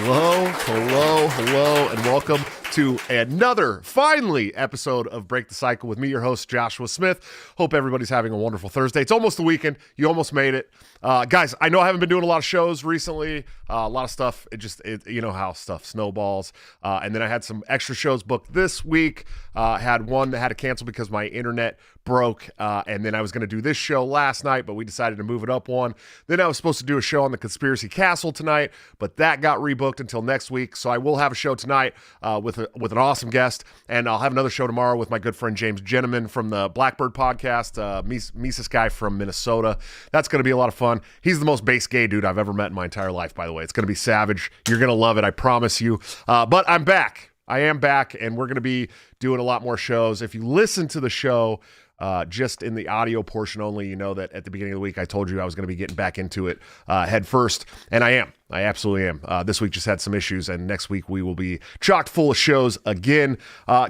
Hello, and welcome to another, finally, episode of Break the Cycle with me, your host, Joshua Smith. Hope everybody's having a wonderful Thursday. It's almost the weekend. You almost made it. Guys, I know I haven't been doing a lot of shows recently. A lot of stuff, you know how stuff snowballs. And then I had some extra shows booked this week. Had one that had to cancel because my internet broke. And then I was going to do this show last night, but we decided to move it up one. Then I was supposed to do a show on the Conspiracy Castle tonight, but that got rebooked until next week. So I will have a show tonight with an awesome guest, and I'll have another show tomorrow with my good friend James Gentleman from the Blackbird podcast, Mises guy from Minnesota. That's going to be a lot of fun. He's the most base gay dude I've ever met in my entire life, by the way. It's going to be savage. You're going to love it, I promise you. But I'm back. I am back, and we're going to be doing a lot more shows. If you listen to the show just in the audio portion only, you know that at the beginning of the week I told you I was going to be getting back into it head first, and I am. I absolutely am. This week just had some issues, and next week we will be chock full of shows again.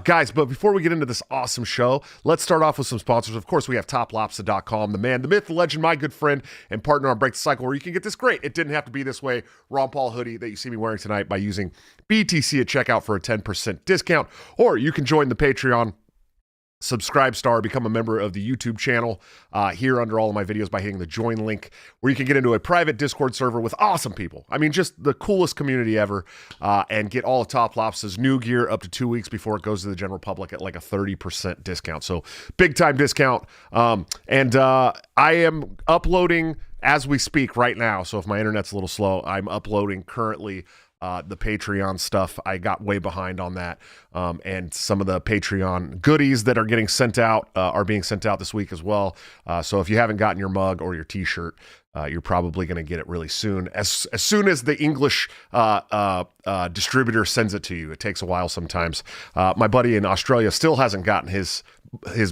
Guys, but before we get into this awesome show, let's start off with some sponsors. Of course, we have toplobster.com, the man, the myth, the legend, my good friend, and partner on Break the Cycle, where you can get this great, it didn't have to be this way, Ron Paul hoodie that you see me wearing tonight by using BTC at checkout for a 10% discount, or you can join the Patreon. Subscribe star, become a member of the YouTube channel here under all of my videos by hitting the join link, where you can get into a private Discord server with awesome people. I mean, just the coolest community ever, and get all of Top Lobster's new gear up to 2 weeks before it goes to the general public at like a 30% discount. So big time discount. And I am uploading as we speak right now. So if my internet's a little slow, I'm uploading currently the Patreon stuff. I got way behind on that. And some of the Patreon goodies that are getting sent out are being sent out this week as well. So if you haven't gotten your mug or your t-shirt, you're probably going to get it really soon. As soon as the English distributor sends it to you. It takes a while sometimes. My buddy in Australia still hasn't gotten his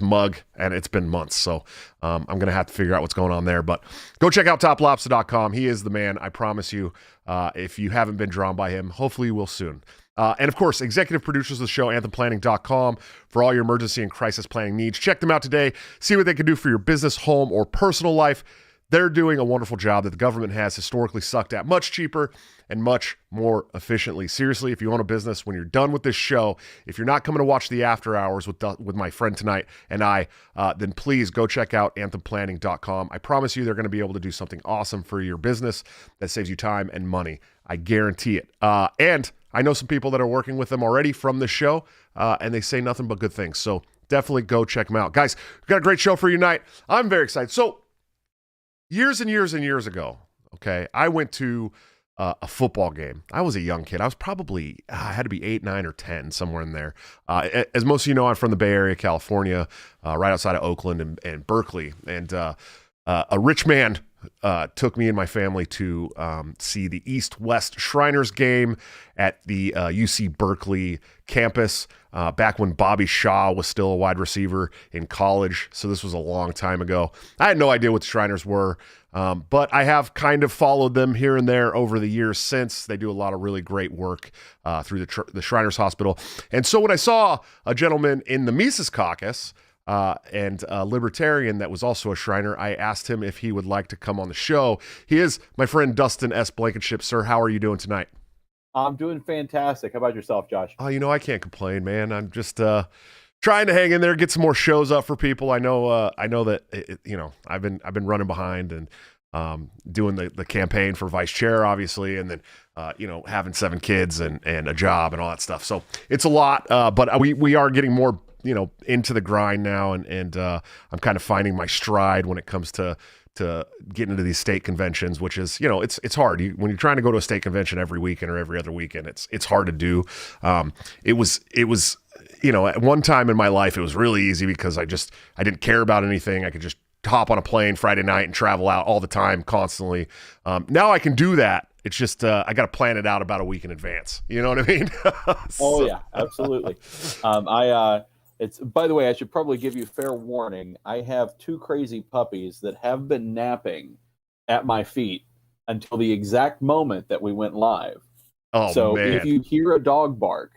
mug, and it's been months. So I'm going to have to figure out what's going on there. But go check out toplobster.com. He is the man, I promise you. If you haven't been drawn by him, hopefully you will soon. And of course, executive producers of the show, anthemplanning.com, for all your emergency and crisis planning needs. Check them out today. See what they can do for your business, home, or personal life. They're doing a wonderful job that the government has historically sucked at much cheaper and much more efficiently. Seriously, if you own a business, when you're done with this show, if you're not coming to watch the after hours with my friend tonight and I, then please go check out anthemplanning.com. I promise you they're going to be able to do something awesome for your business that saves you time and money. I guarantee it. And I know some people that are working with them already from the show, and they say nothing but good things. So definitely go check them out. Guys, we've got a great show for you tonight. I'm very excited. So years and years and years ago, okay, I went to a football game. I was a young kid. I was probably, I had to be 8, 9, or 10, somewhere in there. As most of you know, I'm from the Bay Area, California, right outside of Oakland and Berkeley. And a rich man took me and my family to see the East-West Shriners game at the UC Berkeley campus back when Bobby Shaw was still a wide receiver in college. So this was a long time ago. I had no idea what the Shriners were, but I have kind of followed them here and there over the years since. They do a lot of really great work through the Shriners Hospital. And so when I saw a gentleman in the Mises Caucus, and a libertarian that was also a Shriner, I asked him if he would like to come on the show. He is my friend Dustin S. Blankenship. Sir, how are you doing tonight? I'm doing fantastic. How about yourself, Josh? Oh, I can't complain, man. I'm just trying to hang in there, get some more shows up for people. I know that I've been running behind and doing the campaign for vice chair, obviously, and then having 7 kids and a job and all that stuff. So it's a lot, but we are getting more into the grind now, and I'm kind of finding my stride when it comes to getting into these state conventions, which is, it's hard. When you're trying to go to a state convention every weekend or every other weekend, it's hard to do. It was at one time in my life, it was really easy because I didn't care about anything. I could just hop on a plane Friday night and travel out all the time, constantly. Now I can do that. It's just I got to plan it out about a week in advance. You know what I mean? Oh yeah, absolutely. By the way, I should probably give you fair warning. I have 2 crazy puppies that have been napping at my feet until the exact moment that we went live. Oh, so man. If you hear a dog bark,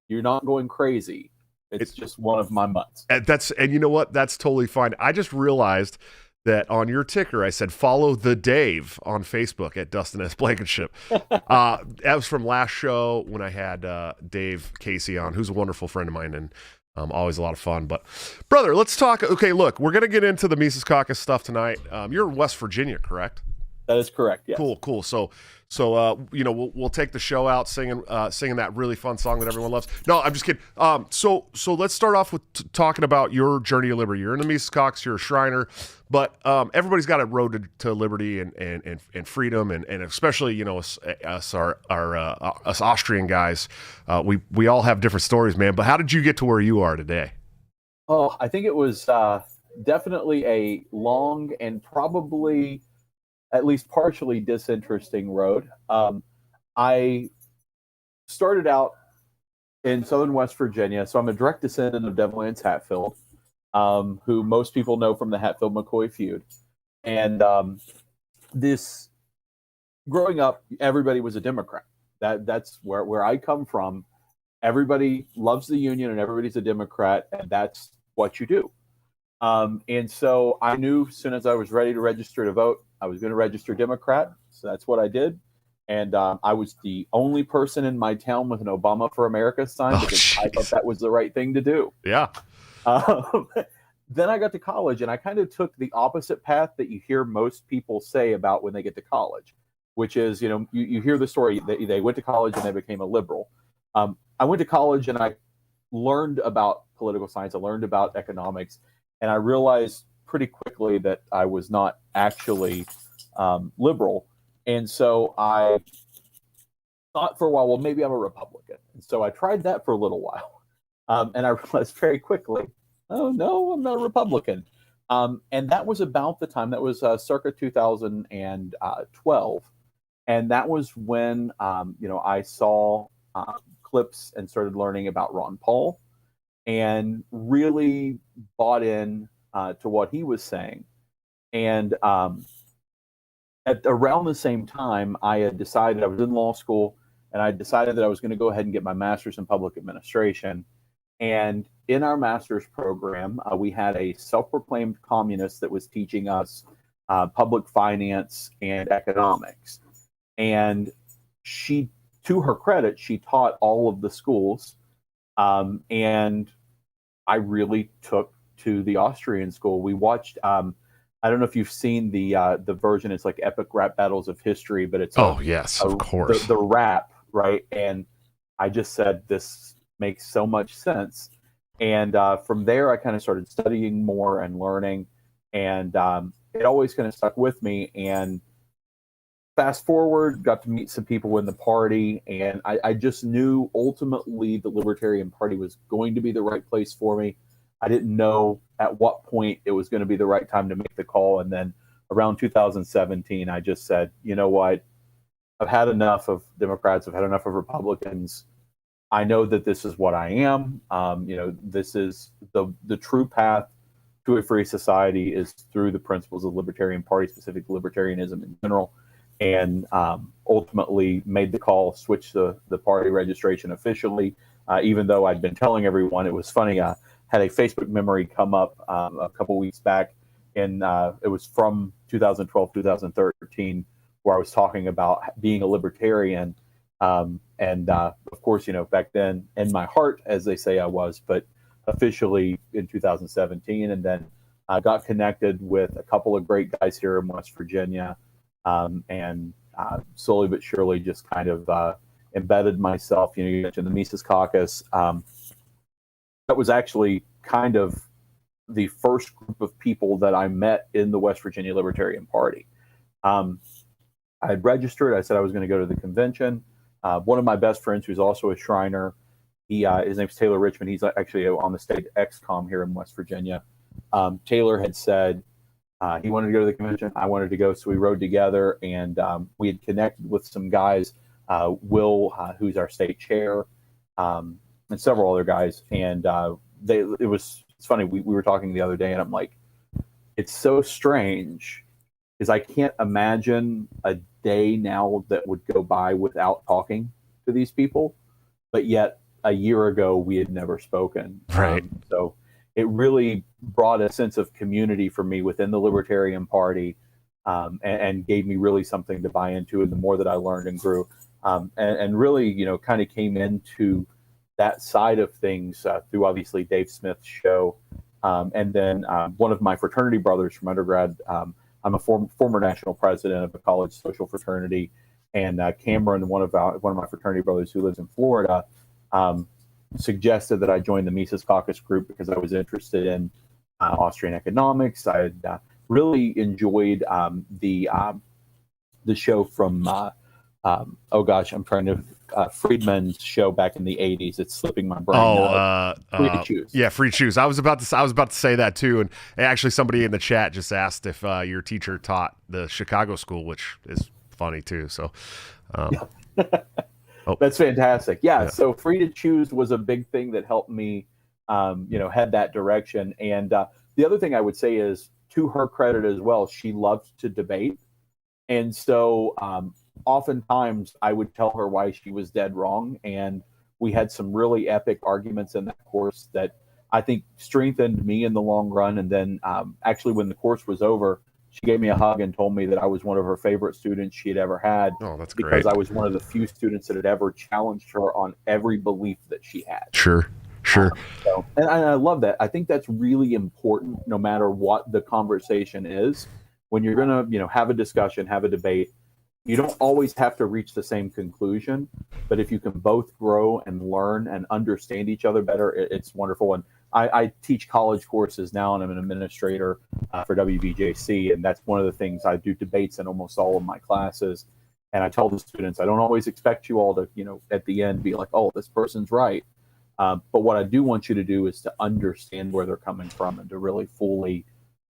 you're not going crazy. It's just one of my mutts. And you know what? That's totally fine. I just realized that on your ticker I said follow the Dave on Facebook at Dustin S. Blankenship. That was from last show when I had Dave Casey on, who's a wonderful friend of mine and always a lot of fun. But brother, let's talk. Okay, look, we're gonna get into the Mises Caucus stuff tonight. You're in West Virginia, correct? That is correct. Yes. Cool. So we'll take the show out singing that really fun song that everyone loves. No, I'm just kidding. So let's start off with talking about your journey of liberty. You're in the Mises Caucus, you're a Shriner, but everybody's got a road to liberty and freedom, and especially us Austrian guys. We all have different stories, man. But how did you get to where you are today? Oh, I think it was definitely a long and probably at least partially disinteresting road. I started out in southern West Virginia, so I'm a direct descendant of Devil Anse Hatfield, who most people know from the Hatfield-McCoy feud. And this, growing up, everybody was a Democrat. That's where I come from. Everybody loves the Union, and everybody's a Democrat, and that's what you do. And so I knew as soon as I was ready to register to vote, I was going to register Democrat. So that's what I did. And I was the only person in my town with an Obama for America sign because I thought that was the right thing to do. Yeah. Then I got to college, and I kind of took the opposite path that you hear most people say about when they get to college, which is, you hear the story that they went to college and they became a liberal. I went to college and I learned about political science. I learned about economics. And I realized pretty quickly that I was not actually liberal. And so I thought for a while, well, maybe I'm a Republican. And so I tried that for a little while. And I realized very quickly, oh, no, I'm not a Republican. And that was about the time, that was circa 2012. And that was when, I saw clips and started learning about Ron Paul and really bought in to what he was saying. And at around the same time, I had decided, I was in law school, and I decided that I was going to go ahead and get my master's in public administration. And in our master's program, we had a self-proclaimed communist that was teaching us public finance and economics. And she, to her credit, she taught all of the schools. And I really took to the Austrian school. We watched, I don't know if you've seen the version, it's like Epic Rap Battles of History, but it's yes, of course. The rap, right? And I just said, this makes so much sense. And from there, I kind of started studying more and learning, and it always kind of stuck with me. And fast forward, got to meet some people in the party, and I just knew ultimately the Libertarian Party was going to be the right place for me. I didn't know at what point it was going to be the right time to make the call. And then around 2017, I just said, you know what? I've had enough of Democrats. I've had enough of Republicans. I know that this is what I am. This is the true path to a free society is through the principles of the Libertarian Party, specifically libertarianism in general. And ultimately made the call, switched the party registration officially, even though I'd been telling everyone. It was funny. I had a Facebook memory come up a couple weeks back, and it was from 2012, 2013, where I was talking about being a libertarian. And of course, back then in my heart, as they say, I was, but officially in 2017. And then I got connected with a couple of great guys here in West Virginia. And slowly but surely just kind of embedded myself. You mentioned the Mises Caucus. That was actually kind of the first group of people that I met in the West Virginia Libertarian Party. I had registered. I said I was going to go to the convention. One of my best friends, who's also a Shriner, his name's Taylor Richmond. He's actually on the state XCOM here in West Virginia. Taylor had said, he wanted to go to the convention. I wanted to go, so we rode together, and we had connected with some guys, Will, who's our state chair, and several other guys. And it's funny. We were talking the other day, and I'm like, it's so strange, because I can't imagine a day now that would go by without talking to these people. But yet, a year ago, we had never spoken. Right. So it really brought a sense of community for me within the Libertarian Party, and gave me really something to buy into. And the more that I learned and grew, and really, kind of came into that side of things through obviously Dave Smith's show. And then one of my fraternity brothers from undergrad, I'm a former national president of a college social fraternity, and Cameron, one of my fraternity brothers who lives in Florida, suggested that I join the Mises Caucus group because I was interested in Austrian economics. I had really enjoyed the show from Friedman's show back in the 80s. It's slipping my brain. Free to Choose. Yeah, Free to Choose. I was about to say that too. And actually, somebody in the chat just asked if your teacher taught the Chicago school, which is funny too. So, that's fantastic. Yeah. So Free to Choose was a big thing that helped me, head that direction. And the other thing I would say is, to her credit as well, she loved to debate. And so oftentimes I would tell her why she was dead wrong. And we had some really epic arguments in that course that I think strengthened me in the long run. And then actually, when the course was over, she gave me a hug and told me that I was one of her favorite students she had ever had. Oh, that's great. Because I was one of the few students that had ever challenged her on every belief that she had. Sure. And I love that. I think that's really important, no matter what the conversation is. When you're going to, have a discussion, have a debate, you don't always have to reach the same conclusion. But if you can both grow and learn and understand each other better, it's wonderful. And I teach college courses now, and I'm an administrator for WBJC. And that's one of the things I do debates in almost all of my classes. And I tell the students, I don't always expect you all to, at the end be like, oh, this person's right. But what I do want you to do is to understand where they're coming from and to really fully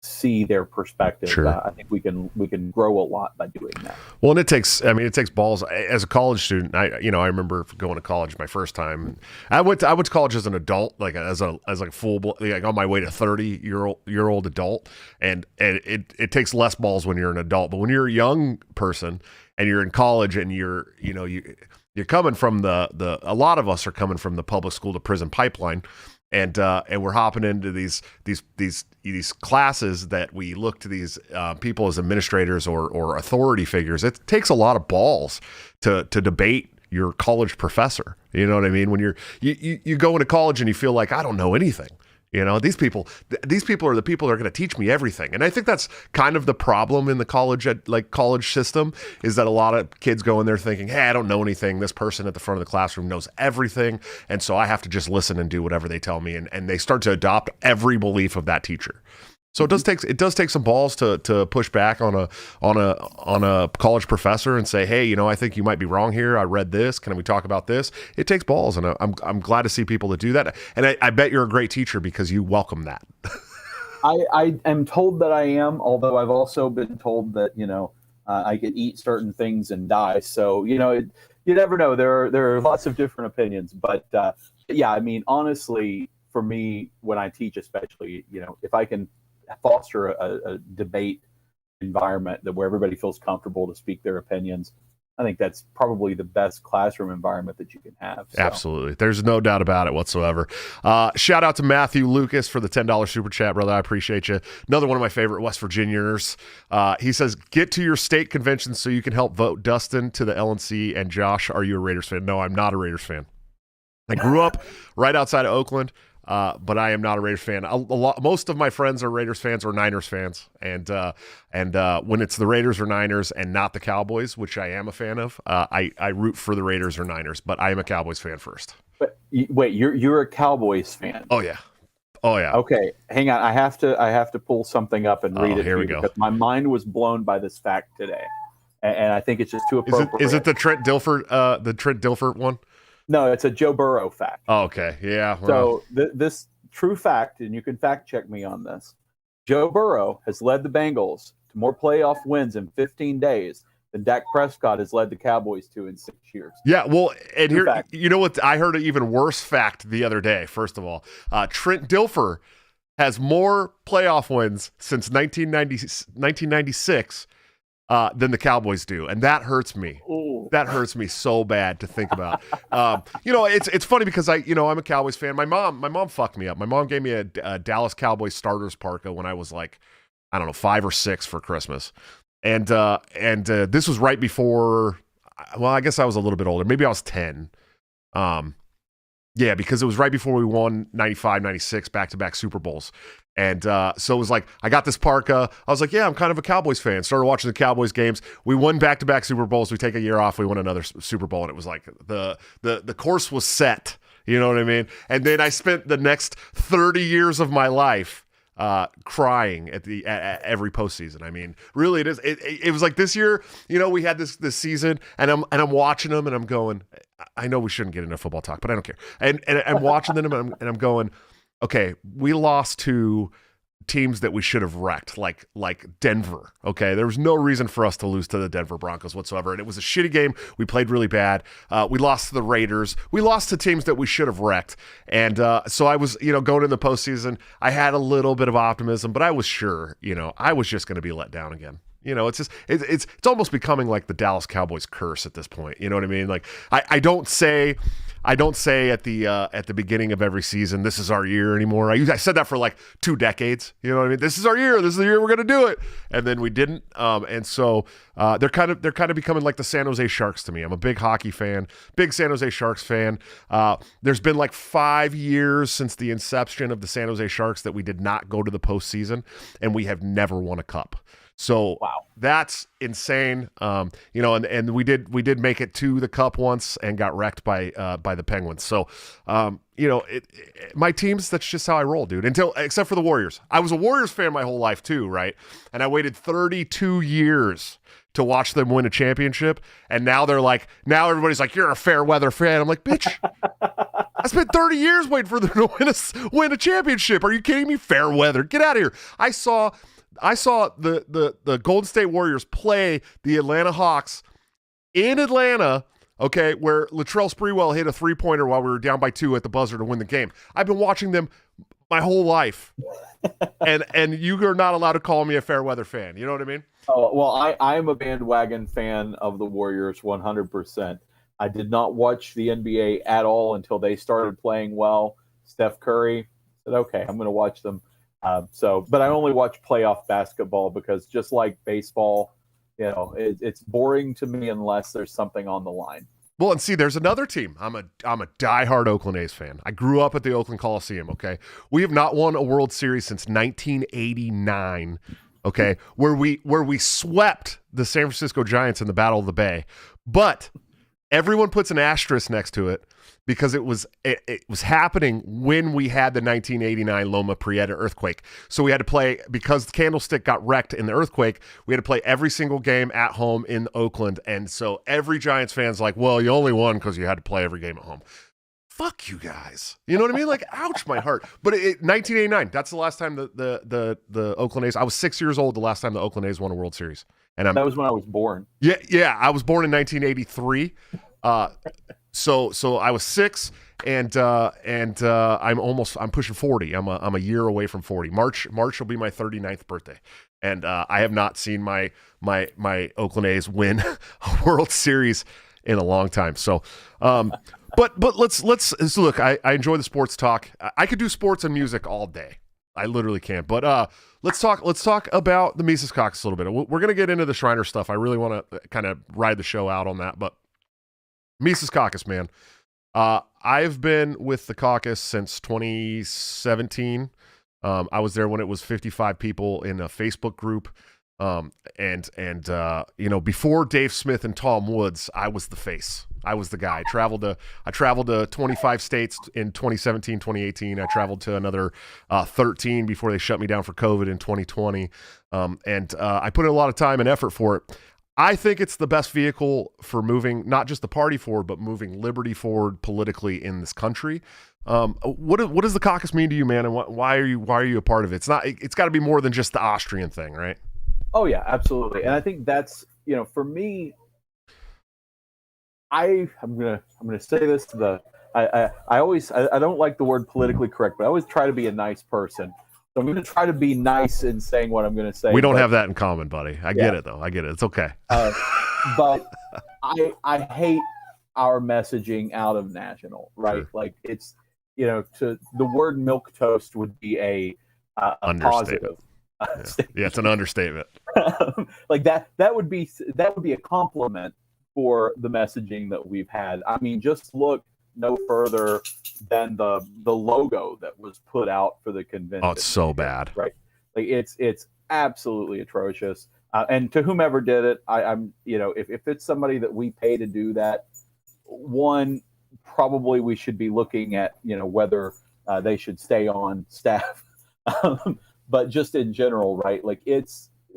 see their perspective. Sure. I think we can grow a lot by doing that. Well, and it takes balls. As a college student, I remember going to college my first time. I went to college as an adult, like as a full, like on my way to 30-year-old adult. And it takes less balls when you're an adult, but when you're a young person and you're in college and you're coming from a lot of us are coming from the public school to prison pipeline, and we're hopping into these classes that we look to these people as administrators or authority figures. It takes a lot of balls to debate your college professor. You know what I mean? When you go into college and you feel like, I don't know anything. These people are the people that are going to teach me everything. And I think that's kind of the problem in the college system, is that a lot of kids go in there thinking, hey, I don't know anything. This person at the front of the classroom knows everything. And so I have to just listen and do whatever they tell me. And they start to adopt every belief of that teacher. So it does take some balls to push back on a college professor and say, hey, I think you might be wrong here. I read this. Can we talk about this? It takes balls, and I'm glad to see people that do that. And I bet you're a great teacher because you welcome that. I am told that I am, although I've also been told that I could eat certain things and die. So you never know. There are lots of different opinions, but yeah, I mean, honestly, for me, when I teach, especially, if I can foster a debate environment where everybody feels comfortable to speak their opinions, I think that's probably the best classroom environment that you can have. So. Absolutely. There's no doubt about it whatsoever. Shout out to Matthew Lucas for the $10 super chat, brother. I appreciate you. Another one of my favorite West Virginians. He says, get to your state convention so you can help vote Dustin to the LNC. And Josh, are you a Raiders fan? No, I'm not a Raiders fan. I grew up right outside of Oakland. But I am not a Raiders fan. Most of my friends are Raiders fans or Niners fans, and when it's the Raiders or Niners and not the Cowboys, which I am a fan of, I root for the Raiders or Niners. But I am a Cowboys fan first. But wait, you're a Cowboys fan? Oh yeah. Okay, hang on. I have to pull something up and read it. Here we go. Because my mind was blown by this fact today, and I think it's just too appropriate. Is it the Trent Dilfer one? No, it's a Joe Burrow fact. Oh, okay. Yeah. Well. So this true fact, and you can fact check me on this, Joe Burrow has led the Bengals to more playoff wins in 15 days than Dak Prescott has led the Cowboys to in 6 years. Yeah, well, and true here, fact. You know what? I heard an even worse fact the other day, first of all. Trent Dilfer has more playoff wins since 1996 than the Cowboys do, and that hurts me. Ooh. That hurts me so bad to think about. It's funny because I'm a Cowboys fan. My mom fucked me up. My mom gave me a Dallas Cowboys starters parka when I was like, I don't know, 5 or 6 for Christmas, and this was right before. Well, I guess I was a little bit older. Maybe I was 10. Yeah, because it was right before we won 95, 96 back-to-back Super Bowls. And so it was like, I got this parka. I was like, yeah, I'm kind of a Cowboys fan. Started watching the Cowboys games. We won back-to-back Super Bowls. We take a year off. We won another Super Bowl. And it was like the course was set. You know what I mean? And then I spent the next 30 years of my life crying at every postseason. I mean, really, it was like this year. We had this season, and I'm watching them, and I'm going. I know we shouldn't get into football talk, but I don't care. And I'm watching them, and I'm going, okay, we lost to teams that we should have wrecked, like Denver. Okay, there was no reason for us to lose to the Denver Broncos whatsoever, and it was a shitty game. We played really bad. We lost to the Raiders. We lost to teams that we should have wrecked, and so I was, going in the postseason. I had a little bit of optimism, but I was sure, I was just going to be let down again. It's just it's almost becoming like the Dallas Cowboys curse at this point. You know what I mean? Like I don't say at the beginning of every season, this is our year anymore. I said that for like 2 decades. You know what I mean? This is our year. This is the year we're going to do it. And then we didn't. And so they're kind of becoming like the San Jose Sharks to me. I'm a big hockey fan, big San Jose Sharks fan. There's been like 5 years since the inception of the San Jose Sharks that we did not go to the postseason, and we have never won a cup. So wow. That's insane. And we did make it to the cup once and got wrecked by the Penguins. So, my teams, that's just how I roll, dude. Except for the Warriors. I was a Warriors fan my whole life too, right? And I waited 32 years to watch them win a championship. And now everybody's like, you're a fair weather fan. I'm like, bitch, I spent 30 years waiting for them to win a championship. Are you kidding me? Fair weather. Get out of here. I saw the Golden State Warriors play the Atlanta Hawks in Atlanta, okay, where Latrell Sprewell hit a 3-pointer while we were down by 2 at the buzzer to win the game. I've been watching them my whole life, and you are not allowed to call me a fair weather fan. You know what I mean? Oh, well, I'm a bandwagon fan of the Warriors 100%. I did not watch the NBA at all until they started playing well. Steph Curry said, okay, I'm going to watch them. But I only watch playoff basketball because just like baseball, it's boring to me unless there's something on the line. Well, and see, there's another team. I'm a diehard Oakland A's fan. I grew up at the Oakland Coliseum, okay? We have not won a World Series since 1989, okay, where we swept the San Francisco Giants in the Battle of the Bay. But everyone puts an asterisk next to it because it was happening when we had the 1989 Loma Prieta earthquake. So we had to play, because the Candlestick got wrecked in the earthquake, we had to play every single game at home in Oakland. And so every Giants fan's like, well, you only won because you had to play every game at home. Fuck you guys. You know what I mean? Like, ouch, my heart. But 1989, that's the last time the Oakland A's, I was 6 years old the last time the Oakland A's won a World Series. And that was when I was born. Yeah, I was born in 1983. So I was 6, and I'm pushing 40. I'm a year away from 40. March will be my 39th birthday, and I have not seen my Oakland A's win a World Series in a long time. So, but let's look. I enjoy the sports talk. I could do sports and music all day. I literally can't. But let's talk about the Mises Caucus a little bit. We're gonna get into the Shriner stuff. I really want to kind of ride the show out on that, but. Mises Caucus, man. I've been with the caucus since 2017. I was there when it was 55 people in a Facebook group. Before Dave Smith and Tom Woods, I was the face. I was the guy. I traveled to 25 states in 2017, 2018. I traveled to another 13 before they shut me down for COVID in 2020. I put in a lot of time and effort for it. I think it's the best vehicle for moving not just the party forward, but moving liberty forward politically in this country. What does the caucus mean to you, man? And why are you a part of it? It's got to be more than just the Austrian thing, right? Oh yeah, absolutely. And I think that's, for me, I'm gonna say this I don't like the word politically correct, but I always try to be a nice person. So I'm going to try to be nice in saying what I'm going to say. We don't have that in common, buddy. I get it, though. I get it. It's okay. But I hate our messaging out of national, right? Sure. Like it's, to the word milk toast would be a positive. Yeah, it's an understatement. Like that would be a compliment for the messaging that we've had. I mean, just look no further than the logo that was put out for the convention. Oh, it's so bad, right? Like it's absolutely atrocious. And to whomever did it, I'm if it's somebody that we pay to do that, one, probably we should be looking at whether they should stay on staff. But just in general, right? Like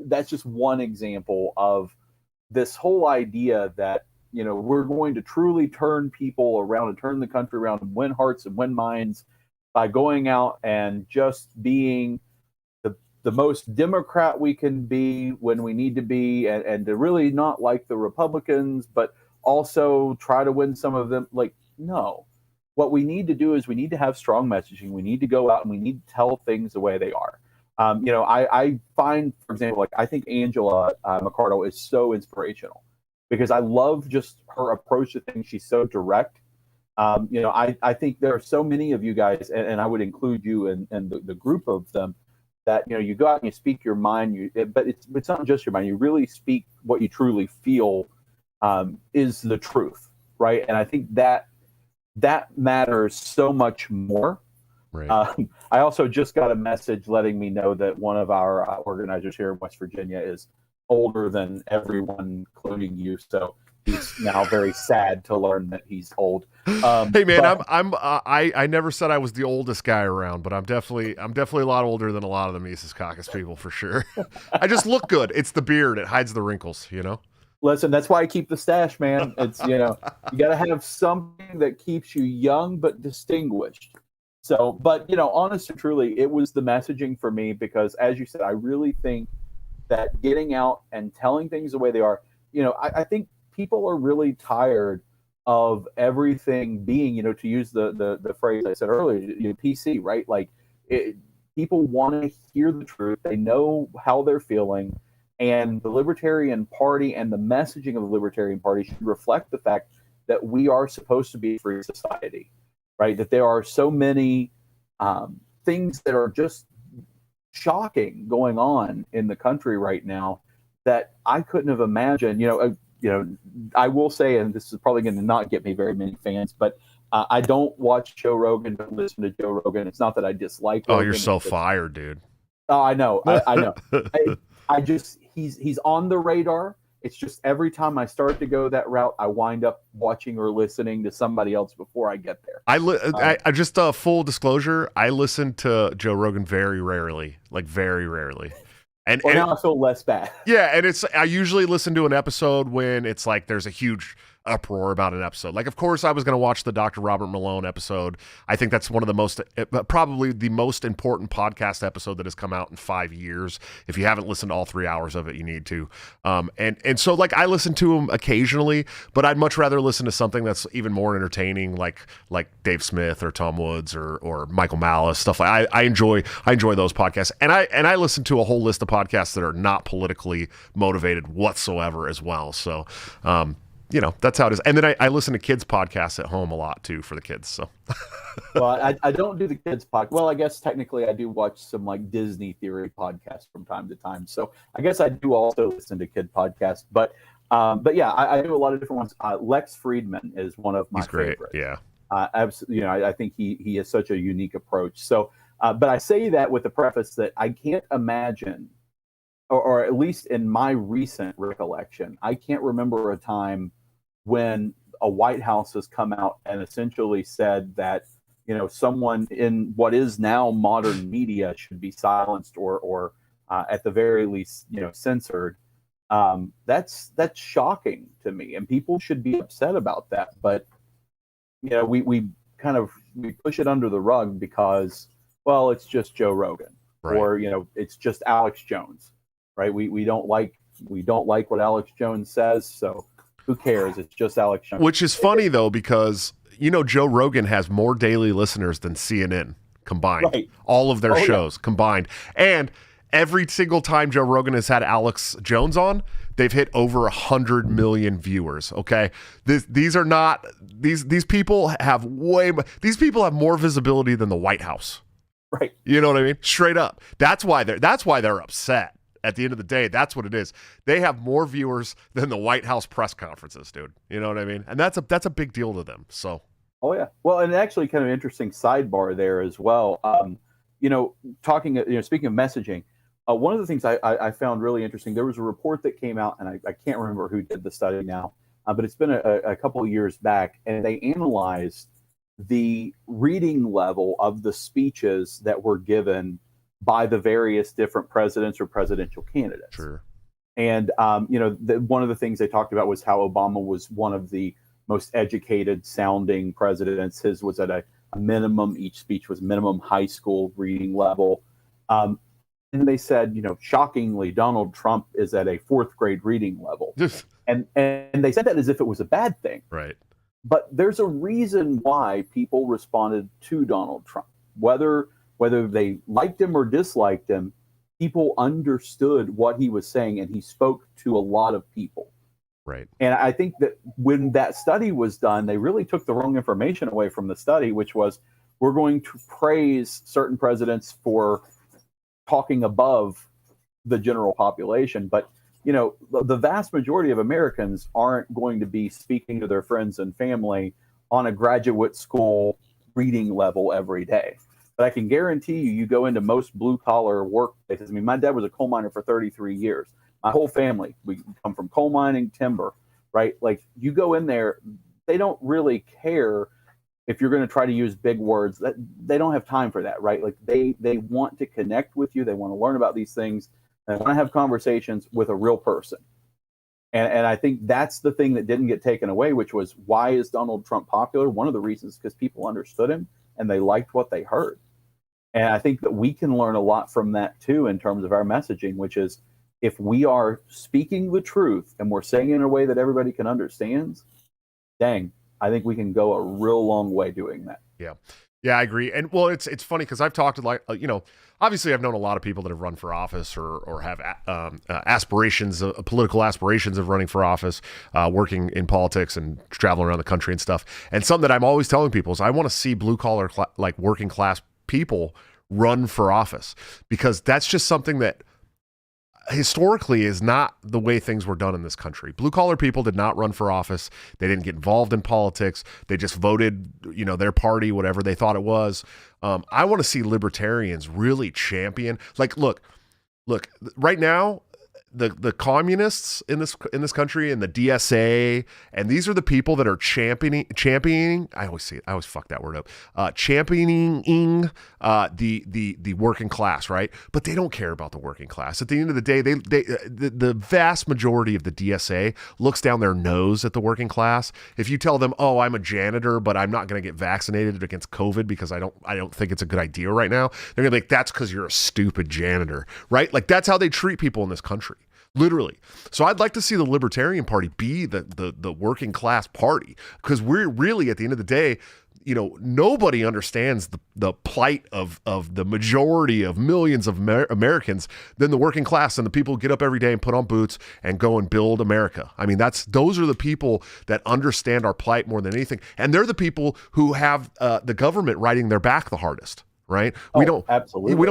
that's just one example of this whole idea that we're going to truly turn people around and turn the country around and win hearts and win minds by going out and just being the most Democrat we can be when we need to be, and to really not like the Republicans, but also try to win some of them. Like, no. What we need to do is we need to have strong messaging. We need to go out and we need to tell things the way they are. I find, for example, like I think Angela McArdle is so inspirational because I love just her approach to things. She's so direct. I think there are so many of you guys, and I would include you in the group of them, that you go out and you speak your mind. But it's not just your mind. You really speak what you truly feel is the truth, right? And I think that matters so much more. Right. I also just got a message letting me know that one of our organizers here in West Virginia is older than everyone, including you. So he's now very sad to learn that he's old. Hey man, I never said I was the oldest guy around, but I'm definitely a lot older than a lot of the Mises Caucus people for sure. I just look good. It's the beard. It hides the wrinkles, Listen, that's why I keep the stash, man. It's, you got to have something that keeps you young but distinguished. So, but, honest and truly, it was the messaging for me because, as you said, I really think that getting out and telling things the way they are, I think people are really tired of everything being, to use the phrase I said earlier, PC, right? Like, people want to hear the truth. They know how they're feeling. And the Libertarian Party and the messaging of the Libertarian Party should reflect the fact that we are supposed to be a free society, right? That there are so many things that are just shocking going on in the country right now that I couldn't have imagined. I will say, and this is probably going to not get me very many fans, but I don't watch Joe Rogan, don't listen to Joe Rogan. It's not that I dislike Rogan. Oh, you're so fired, dude. Oh, I know. I know. I just, he's on the radar. It's just every time I start to go that route, I wind up watching or listening to somebody else before I get there. I just full disclosure, I listen to Joe Rogan very rarely, like very rarely. And now I feel less bad. Yeah, and I usually listen to an episode when it's like there's a huge uproar about an episode. Like, of course, I was going to watch the Dr. Robert Malone episode. I think that's one of the most, probably the most important podcast episode that has come out in 5 years. If you haven't listened to all 3 hours of it, you need to. And so, like, I listen to them occasionally, but I'd much rather listen to something that's even more entertaining, like Dave Smith or Tom Woods or Michael Malice, stuff like. I enjoy those podcasts, and I listen to a whole list of podcasts that are not politically motivated whatsoever as well. So. That's how it is. And then I listen to kids' podcasts at home a lot, too, for the kids. So, well, I don't do the kids' podcast. Well, I guess technically I do watch some, like, Disney theory podcasts from time to time. So I guess I do also listen to kid podcasts. But yeah, I do a lot of different ones. Lex Friedman is one of my favorites. Yeah. Absolutely. I think he has such a unique approach. So, but I say that with the preface that I can't imagine, or at least in my recent recollection, I can't remember a time when a White House has come out and essentially said that, someone in what is now modern media should be silenced or at the very least, censored. That's shocking to me, and people should be upset about that. But, we push it under the rug because, well, it's just Joe Rogan, right? Or, it's just Alex Jones, right? We don't like what Alex Jones says, so who cares? It's just Alex Jones. Which is funny, though, because, Joe Rogan has more daily listeners than CNN combined. Right. All of their shows combined. And every single time Joe Rogan has had Alex Jones on, they've hit over 100 million viewers. Okay, these are not these people have these people have more visibility than the White House. Right. You know what I mean? Straight up. That's why they're upset. At the end of the day, that's what it is. They have more viewers than the White House press conferences, dude. You know what I mean? And that's a big deal to them. So. Oh yeah. Well, and actually, kind of interesting sidebar there as well. Speaking of messaging. One of the things I found really interesting, there was a report that came out, and I can't remember who did the study now, but it's been a couple of years back, and they analyzed the reading level of the speeches that were given by the various different presidents or presidential candidates. Sure. And, one of the things they talked about was how Obama was one of the most educated sounding presidents. His was at a minimum, each speech was minimum high school reading level. And they said, shockingly, Donald Trump is at a fourth grade reading level. and they said that as if it was a bad thing. Right. But there's a reason why people responded to Donald Trump. Whether they liked him or disliked him, people understood what he was saying, and he spoke to a lot of people. Right. And I think that when that study was done, they really took the wrong information away from the study, which was, we're going to praise certain presidents for talking above the general population. But, the vast majority of Americans aren't going to be speaking to their friends and family on a graduate school reading level every day. But I can guarantee you go into most blue collar workplaces. I mean, my dad was a coal miner for 33 years. My whole family, we come from coal mining, timber, right? Like, you go in there, they don't really care if you're going to try to use big words. That they don't have time for that, right? Like, they want to connect with you. They want to learn about these things. They want to have conversations with a real person. And I think that's the thing that didn't get taken away, which was, why is Donald Trump popular? One of the reasons is because people understood him and they liked what they heard. And I think that we can learn a lot from that too, in terms of our messaging, which is, if we are speaking the truth and we're saying it in a way that everybody can understand, dang, I think we can go a real long way doing that. Yeah. Yeah, I agree. And well, it's funny because I've talked to obviously I've known a lot of people that have run for office or have aspirations, political aspirations of running for office, working in politics and traveling around the country and stuff. And something that I'm always telling people is I want to see blue collar, working class people run for office, because that's just something that historically is not the way things were done in this country. Blue collar people did not run for office. They didn't get involved in politics. They just voted, their party, whatever they thought it was. I want to see libertarians really champion. Look, right now, the communists in this country and the DSA, and these are the people that are championing. I always fuck that word up. Championing the working class, right? But they don't care about the working class. At the end of the day, the vast majority of the DSA looks down their nose at the working class. If you tell them, "Oh, I'm a janitor, but I'm not going to get vaccinated against COVID because I don't think it's a good idea right now," they're going to be like, "That's because you're a stupid janitor," right? Like, that's how they treat people in this country. Literally. So I'd like to see the Libertarian Party be the working class party, because we're really, at the end of the day, nobody understands the plight of the majority of millions of Americans than the working class and the people who get up every day and put on boots and go and build America. I mean, those are the people that understand our plight more than anything. And they're the people who have the government riding their back the hardest. Right? We don't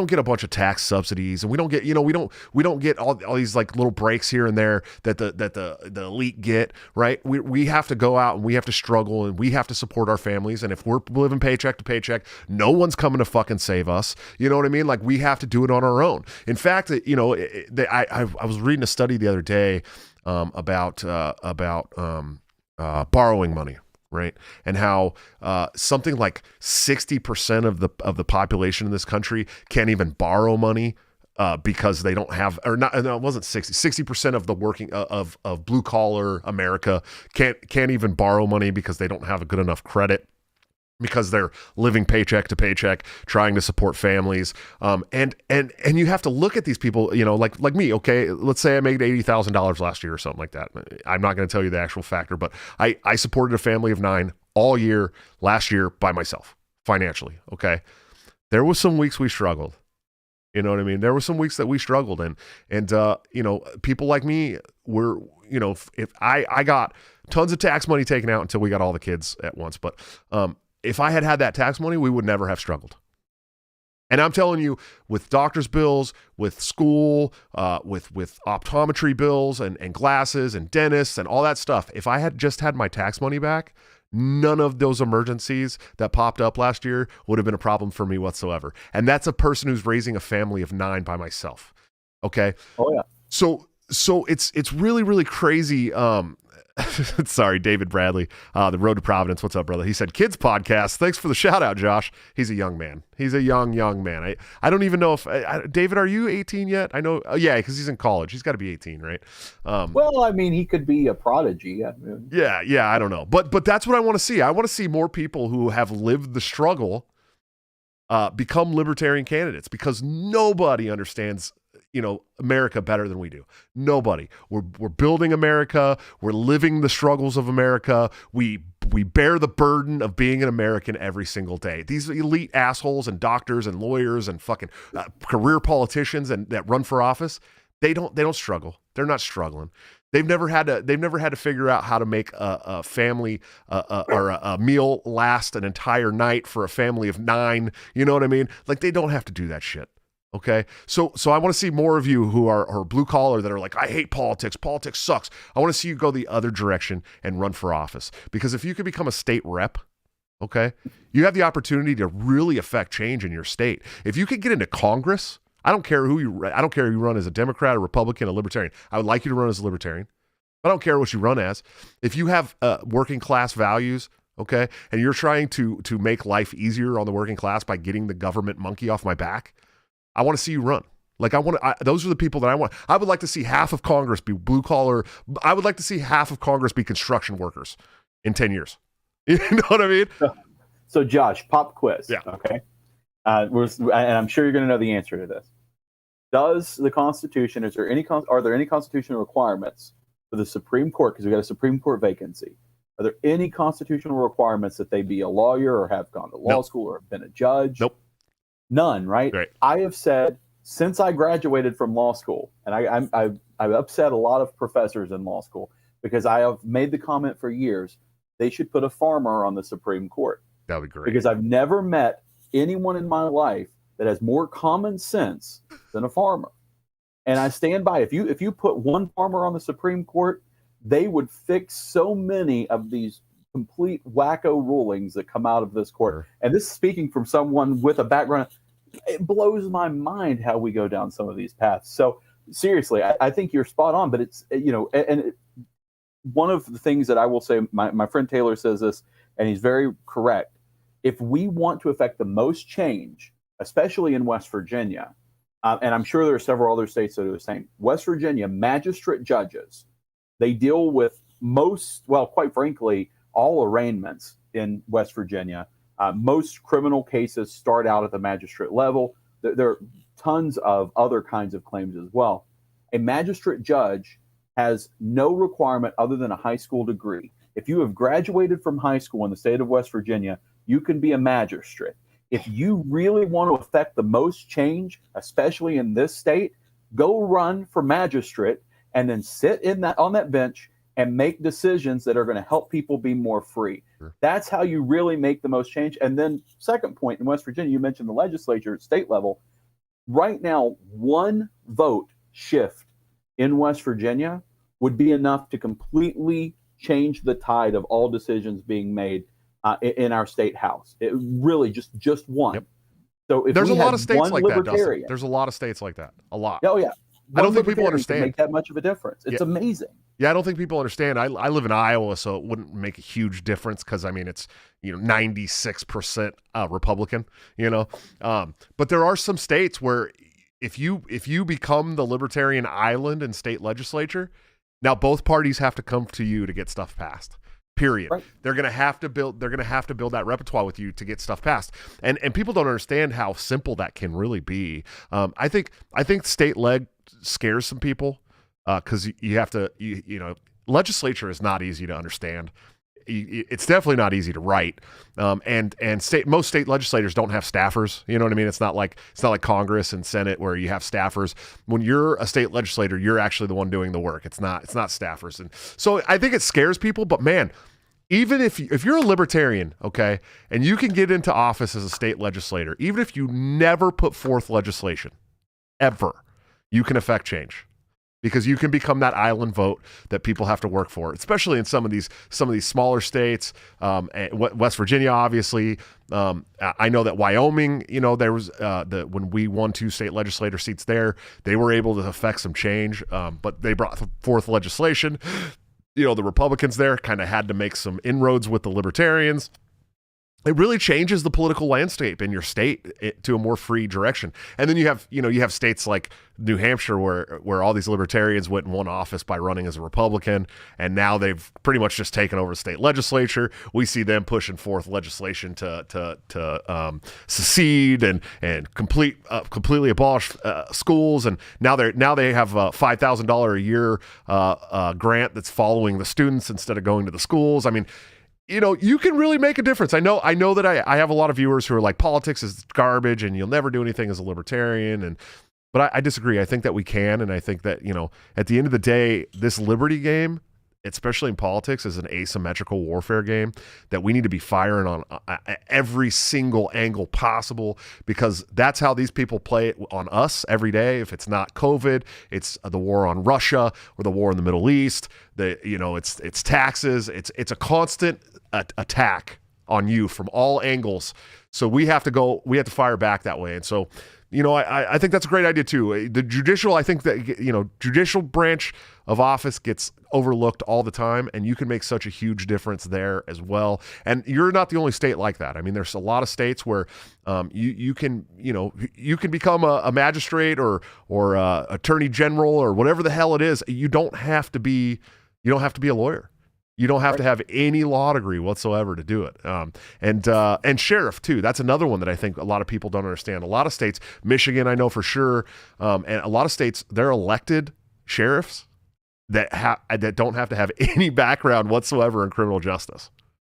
get a bunch of tax subsidies, and we don't get, we don't get all these little breaks here and there that the elite get, right? We have to go out and we have to struggle and we have to support our families. And if we're living paycheck to paycheck, no one's coming to fucking save us. You know what I mean? Like, we have to do it on our own. In fact, I was reading a study the other day about borrowing money. Right. And how something like 60% of the population in this country can't even borrow money because they don't have, or not, no, it wasn't 60% of the working of blue collar America can't even borrow money because they don't have a good enough credit, because they're living paycheck to paycheck, trying to support families. And you have to look at these people, like me. Okay, let's say I made $80,000 last year or something like that. I'm not going to tell you the actual factor, but I supported a family of 9 all year last year by myself financially. Okay. there was some weeks we struggled. You know what I mean? There were some weeks that we struggled, and people like me were, if I got tons of tax money taken out until we got all the kids at once, but if I had that tax money, we would never have struggled. And I'm telling you, with doctor's bills, with school, with optometry bills and glasses and dentists and all that stuff, if I had just had my tax money back, none of those emergencies that popped up last year would have been a problem for me whatsoever. And that's a person who's raising a family of 9 by myself. Okay. Oh yeah. So it's really, really crazy. Sorry, David Bradley, the Road to Providence. What's up, brother? He said, kids podcast. Thanks for the shout out, Josh. He's a young man. He's a young man. I don't even know if David, are you 18 yet? I know. Yeah, because he's in college. He's got to be 18, right? Well, I mean, he could be a prodigy. I mean, yeah. I don't know. But that's what I want to see. I want to see more people who have lived the struggle become libertarian candidates, because nobody understands America better than we do. Nobody. We're building America. We're living the struggles of America. We bear the burden of being an American every single day. These elite assholes and doctors and lawyers and fucking career politicians that run for office, they don't struggle. They're not struggling. They've never had to figure out how to make a family or a meal last an entire night for a family of 9. You know what I mean? Like, they don't have to do that shit. Okay, so I want to see more of you who are blue collar that are like, I hate politics. Politics sucks. I want to see you go the other direction and run for office, because if you could become a state rep, okay, you have the opportunity to really affect change in your state. If you could get into Congress, I don't care if you run as a Democrat, a Republican, a Libertarian. I would like you to run as a Libertarian. I don't care what you run as. If you have working class values, okay, and you're trying to make life easier on the working class by getting the government monkey off my back, I want to see you run. Like, those are the people that I want. I would like to see half of Congress be blue collar. I would like to see half of Congress be construction workers in 10 years. You know what I mean? So Josh, pop quiz. Yeah. Okay. And I'm sure you're going to know the answer to this. Does the Constitution, are there any constitutional requirements for the Supreme Court? Because we got a Supreme Court vacancy. Are there any constitutional requirements that they be a lawyer or have gone to law school or been a judge? Nope. None, right? I have said since I graduated from law school, and I've upset a lot of professors in law school, because I have made the comment for years, they should put a farmer on the Supreme Court. That would be great. Because I've never met anyone in my life that has more common sense than a farmer. And I stand by, if you put one farmer on the Supreme Court, they would fix so many of these complete wacko rulings that come out of this court. Sure. And this is speaking from someone with a background. It blows my mind how we go down some of these paths. So seriously, I think you're spot on, but it's, one of the things that I will say, my friend Taylor says this, and he's very correct. If we want to affect the most change, especially in West Virginia, and I'm sure there are several other states that are the same, West Virginia magistrate judges, they deal with quite frankly, all arraignments in West Virginia. Most criminal cases start out at the magistrate level. There are tons of other kinds of claims as well. A magistrate judge has no requirement other than a high school degree. If you have graduated from high school in the state of West Virginia, you can be a magistrate. If you really want to affect the most change, especially in this state, go run for magistrate and then sit on that bench and make decisions that are going to help people be more free. Sure. That's how you really make the most change. And then second point, in West Virginia, you mentioned the legislature at state level. Right now, one vote shift in West Virginia would be enough to completely change the tide of all decisions being made in our state house. It really just one. Yep. So if there's a lot of states like that, Dustin. There's a lot of states like that. A lot. Oh yeah. I don't think people understand. Make that much of a difference. It's amazing. Yeah, I don't think people understand. I live in Iowa, so it wouldn't make a huge difference because I mean it's 96% Republican. But there are some states where if you become the libertarian island in state legislature, now both parties have to come to you to get stuff passed. Period. Right. They're gonna have to build that repertoire with you to get stuff passed. And people don't understand how simple that can really be. I think state leg scares some people because you have to legislature is not easy to understand. it's definitely not easy to write. And most state legislators don't have staffers. You know what I mean? It's not like Congress and Senate where you have staffers. When you're a state legislator, you're actually the one doing the work. It's not staffers. And so I think it scares people, but man, even if you're a libertarian, okay, and you can get into office as a state legislator, even if you never put forth legislation, ever, you can affect change. Because you can become that island vote that people have to work for, especially in some of these smaller states. West Virginia, obviously. I know that Wyoming, there was when we won 2 state legislator seats there, they were able to affect some change, but they brought forth legislation. The Republicans there kind of had to make some inroads with the libertarians. It really changes the political landscape in your state to a more free direction. And then you have states like New Hampshire where all these libertarians went and won office by running as a Republican, and now they've pretty much just taken over the state legislature. We see them pushing forth legislation to secede and completely abolish schools, and now they have a $5,000 a year grant that's following the students instead of going to the schools. I mean, you can really make a difference. I know that I have a lot of viewers who are like, politics is garbage and you'll never do anything as a libertarian. But I disagree. I think that we can. And I think that, at the end of the day, this liberty game, especially in politics, is an asymmetrical warfare game that we need to be firing on every single angle possible, because that's how these people play it on us every day. If it's not COVID, it's the war on Russia or the war in the Middle East. It's taxes. It's a constant attack on you from all angles. So we have to fire back that way. And so, I think that's a great idea too. The judicial, I think that, judicial branch of office gets overlooked all the time, and you can make such a huge difference there as well. And you're not the only state like that. I mean, there's a lot of states where you can become a magistrate or attorney general or whatever the hell it is. You don't have to be a lawyer. You don't have to have any law degree whatsoever to do it. And sheriff too. That's another one that I think a lot of people don't understand. A lot of states, Michigan, I know for sure, and a lot of states, they're elected sheriffs that don't have to have any background whatsoever in criminal justice.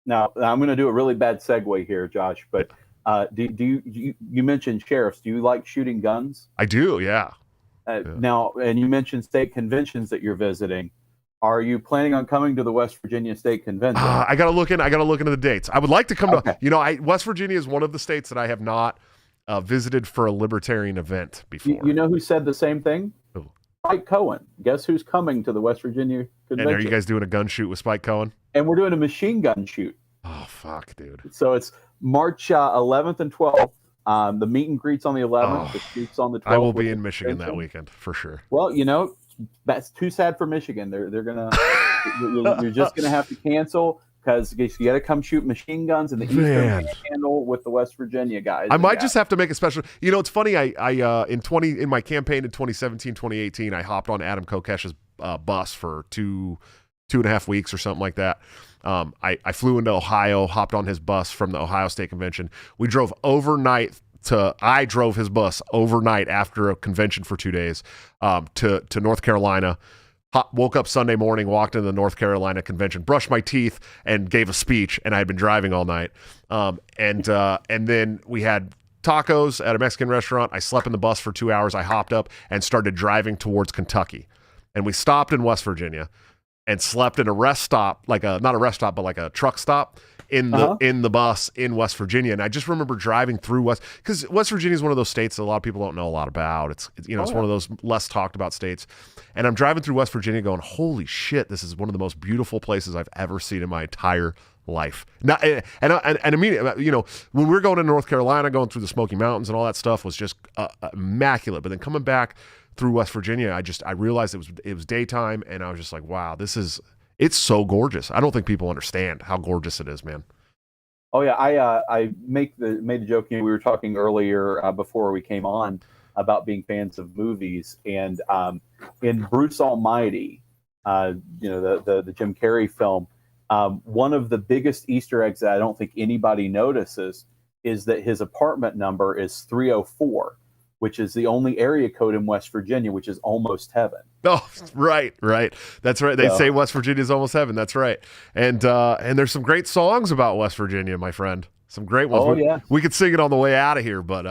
Now, I'm going to do a really bad segue here, Josh, but you mentioned sheriffs. Do you like shooting guns? I do, yeah. Now, and you mentioned state conventions that you're visiting. Are you planning on coming to the West Virginia State Convention? I got to look into the dates. I would like to come to, West Virginia is one of the states that I have not visited for a libertarian event before. You know who said the same thing? Who? Spike Cohen. Guess who's coming to the West Virginia Convention? And are you guys doing a gun shoot with Spike Cohen? And we're doing a machine gun shoot. Oh, fuck, dude. So it's March 11th and 12th. The meet and greet's on the 11th. The shoot's on the 12th. I will be in Michigan that weekend for sure. Well, that's too sad for Michigan. They're gonna you're just gonna have to cancel because you got to come shoot machine guns in the Eastern Panhandle with the West Virginia guys. I might just have to make a special. It's funny. I in my campaign in 2017, 2018, I hopped on Adam Kokesh's bus for two and a half weeks or something like that. I flew into Ohio, hopped on his bus from the Ohio State Convention. We drove overnight. I drove his bus overnight after a convention for 2 days to North Carolina. Woke up Sunday morning, walked into the North Carolina convention, brushed my teeth, and gave a speech. And I had been driving all night. And then we had tacos at a Mexican restaurant. I slept in the bus for 2 hours. I hopped up and started driving towards Kentucky. And we stopped in West Virginia and slept in a rest stop, not a rest stop, but like a truck stop in the bus in West Virginia. And I just remember driving through because West Virginia is one of those states that a lot of people don't know a lot about. It's one of those less talked about states. And I'm driving through West Virginia going, holy shit, this is one of the most beautiful places I've ever seen in my entire life. And immediately, when we were going to North Carolina, going through the Smoky Mountains and all that stuff was just immaculate. But then coming back through West Virginia, I realized it was daytime, and I was just like, wow, it's so gorgeous. I don't think people understand how gorgeous it is, man. Oh yeah, I made the joke. We were talking earlier before we came on about being fans of movies, and in Bruce Almighty, the Jim Carrey film, one of the biggest Easter eggs that I don't think anybody notices is that his apartment number is 304. which is the only area code in West Virginia, which is almost heaven. Oh, right. That's right. They say West Virginia is almost heaven. That's right. And there's some great songs about West Virginia, my friend. Some great ones. We could sing it on the way out of here, but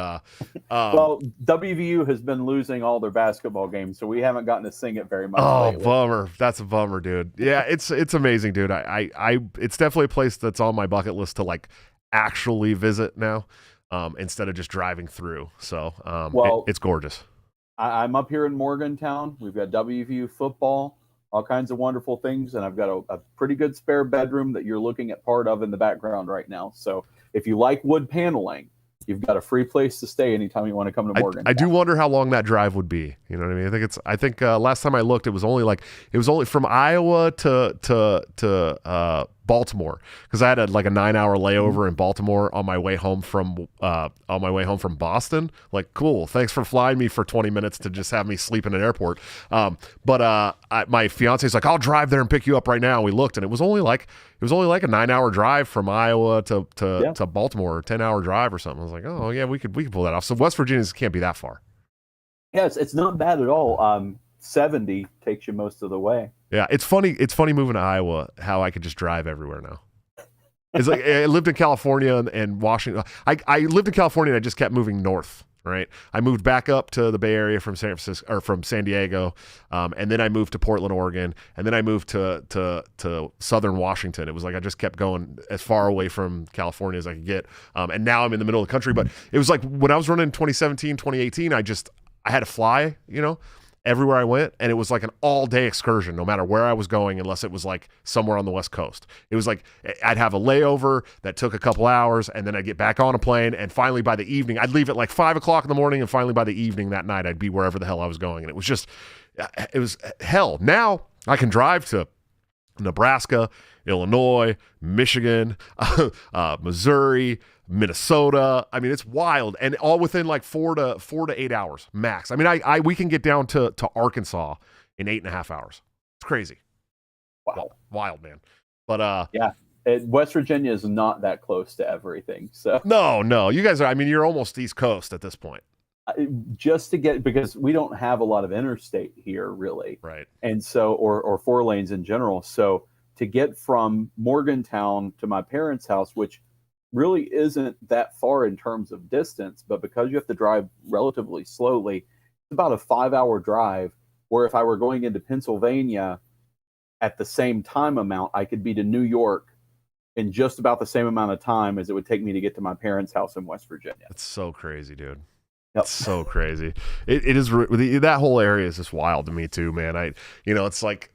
well, WVU has been losing all their basketball games, so we haven't gotten to sing it very much. Lately. Bummer. That's a bummer, dude. Yeah, it's amazing, dude. I it's definitely a place that's on my bucket list to like actually visit now, instead of just driving through. So it's gorgeous. I'm up here in Morgantown. We've got WVU football, all kinds of wonderful things, and I've got a pretty good spare bedroom that you're looking at part of in the background right now. So if you like wood paneling, you've got a free place to stay anytime you want to come to Morgantown. I do wonder how long that drive would be. You know what I mean? I think last time I looked, it was only from Iowa to Baltimore, because I had a 9-hour layover in Baltimore on my way home from Boston. Like, cool, thanks for flying me for 20 minutes to just have me sleep in an airport. But my fiance's like, I'll drive there and pick you up right now. And we looked, and it was only like a 9-hour drive from Iowa to Baltimore, 10-hour drive or something. I was like, oh yeah, we could pull that off. So West Virginia can't be that far. Yeah, it's not bad at all. 70 takes you most of the way. Yeah, it's funny. It's funny moving to Iowa, how I could just drive everywhere now. It's like I lived in California and Washington. I lived in California and I just kept moving north. Right, I moved back up to the Bay Area from San Francisco or from San Diego, and then I moved to Portland, Oregon, and then I moved to Southern Washington. It was like I just kept going as far away from California as I could get, and now I'm in the middle of the country. But it was like when I was running in 2017, 2018, I had to fly, everywhere I went, and it was like an all-day excursion no matter where I was going, unless it was like somewhere on the West Coast. It was like I'd have a layover that took a couple hours, and then I'd get back on a plane, and finally by the evening I'd leave at like 5 o'clock in the morning, and finally by the evening that night I'd be wherever the hell I was going. And it was hell. Now I can drive to Nebraska, Illinois, Michigan, Missouri, Minnesota. I mean, it's wild, and all within like 4 to 8 hours max. I mean, we can get down to Arkansas in 8.5 hours. It's crazy. Wow, wild, man. But West Virginia is not that close to everything. So no, you guys are. I mean, you're almost East Coast at this point. Just to get, because we don't have a lot of interstate here, really, right? And so, or 4 lanes in general. So to get from Morgantown to my parents' house, which really isn't that far in terms of distance, but because you have to drive relatively slowly, it's about a 5-hour drive, where if I were going into Pennsylvania at the same time amount, I could be to New York in just about the same amount of time as it would take me to get to my parents' house in West Virginia. It's so crazy, dude. Yep. It's so crazy. It is, that whole area is just wild to me too, man. It's like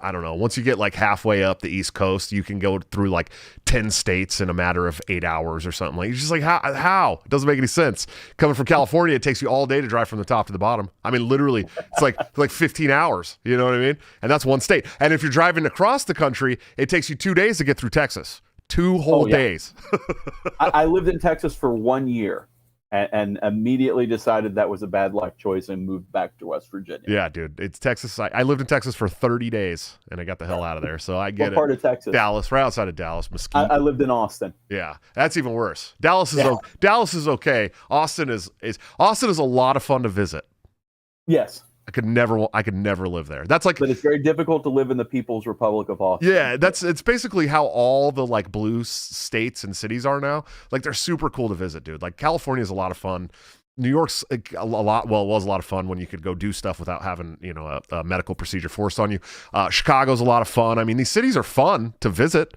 I don't know. Once you get like halfway up the East Coast, you can go through like 10 states in a matter of 8 hours or something. Like, you're just like, how? It doesn't make any sense. Coming from California, it takes you all day to drive from the top to the bottom. I mean, literally, it's like 15 hours. You know what I mean? And that's one state. And if you're driving across the country, it takes you 2 days to get through Texas. 2 whole days. I lived in Texas for 1 year. And immediately decided that was a bad life choice and moved back to West Virginia. Yeah, dude, it's Texas. I lived in Texas for 30 days, and I got the hell out of there. So I get it. What part of Texas? Dallas, right outside of Dallas, Mesquite. I lived in Austin. Yeah, that's even worse. Dallas is okay. Austin is a lot of fun to visit. Yes. I could never live there. That's like, but it's very difficult to live in the People's Republic of Austin. Yeah, it's basically how all the like blue states and cities are now. Like, they're super cool to visit, dude. Like, California is a lot of fun. New York's a lot. Well, it was a lot of fun when you could go do stuff without having a medical procedure forced on you. Chicago's a lot of fun. I mean, these cities are fun to visit,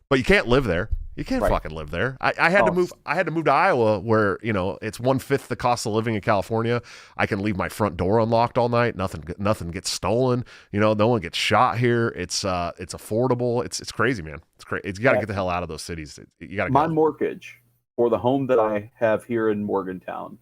but you can't live there. You can't fucking live there. I had to move. I had to move to Iowa, where it's 1/5 the cost of living in California. I can leave my front door unlocked all night. Nothing gets stolen. No one gets shot here. It's affordable. It's crazy, man. It's crazy. You got to get the hell out of those cities. You got to. My mortgage for the home that I have here in Morgantown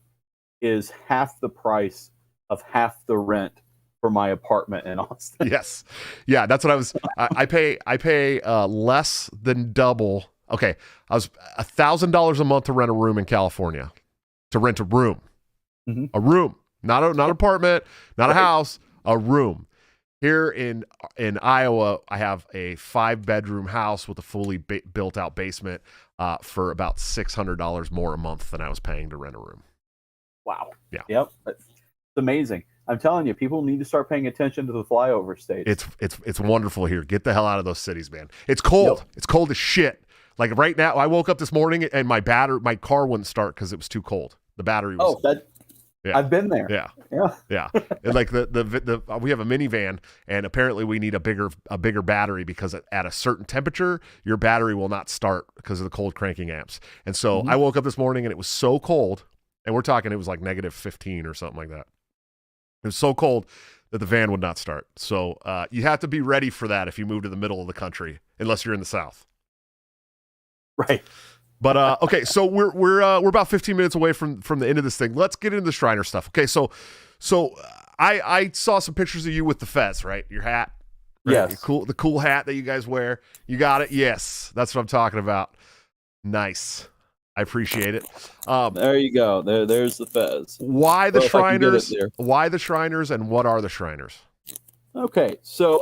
is half the price of half the rent for my apartment in Austin. Yes, yeah, that's what I was. I pay less than double. Okay, I was $1,000 a month to rent a room in California. To rent a room, a room, not an apartment, not a house, a room. Here in Iowa, I have a 5-bedroom house with a fully built out basement for about $600 more a month than I was paying to rent a room. Wow. Yeah. Yep. It's amazing. I'm telling you, people need to start paying attention to the flyover states. It's wonderful here. Get the hell out of those cities, man. It's cold. Yep. It's cold as shit. Like right now, I woke up this morning and my car wouldn't start because it was too cold. The battery was. Yeah. I've been there. Yeah. And like the we have a minivan, and apparently we need a bigger battery because at a certain temperature your battery will not start because of the cold cranking amps. And so I woke up this morning and it was so cold, and we're talking it was like -15 or something like that. It was so cold that the van would not start. So you have to be ready for that if you move to the middle of the country, unless you're in the South. Right. But okay, so we're about 15 minutes away from the end of this thing. Let's get into the Shriner stuff. Okay, so I saw some pictures of you with the fez, right? Your hat. Right? Yes. The cool hat that you guys wear. You got it. Yes, that's what I'm talking about. Nice. I appreciate it. There you go. There's the fez. Why the Shriners? There. Why the Shriners, and what are the Shriners? Okay, so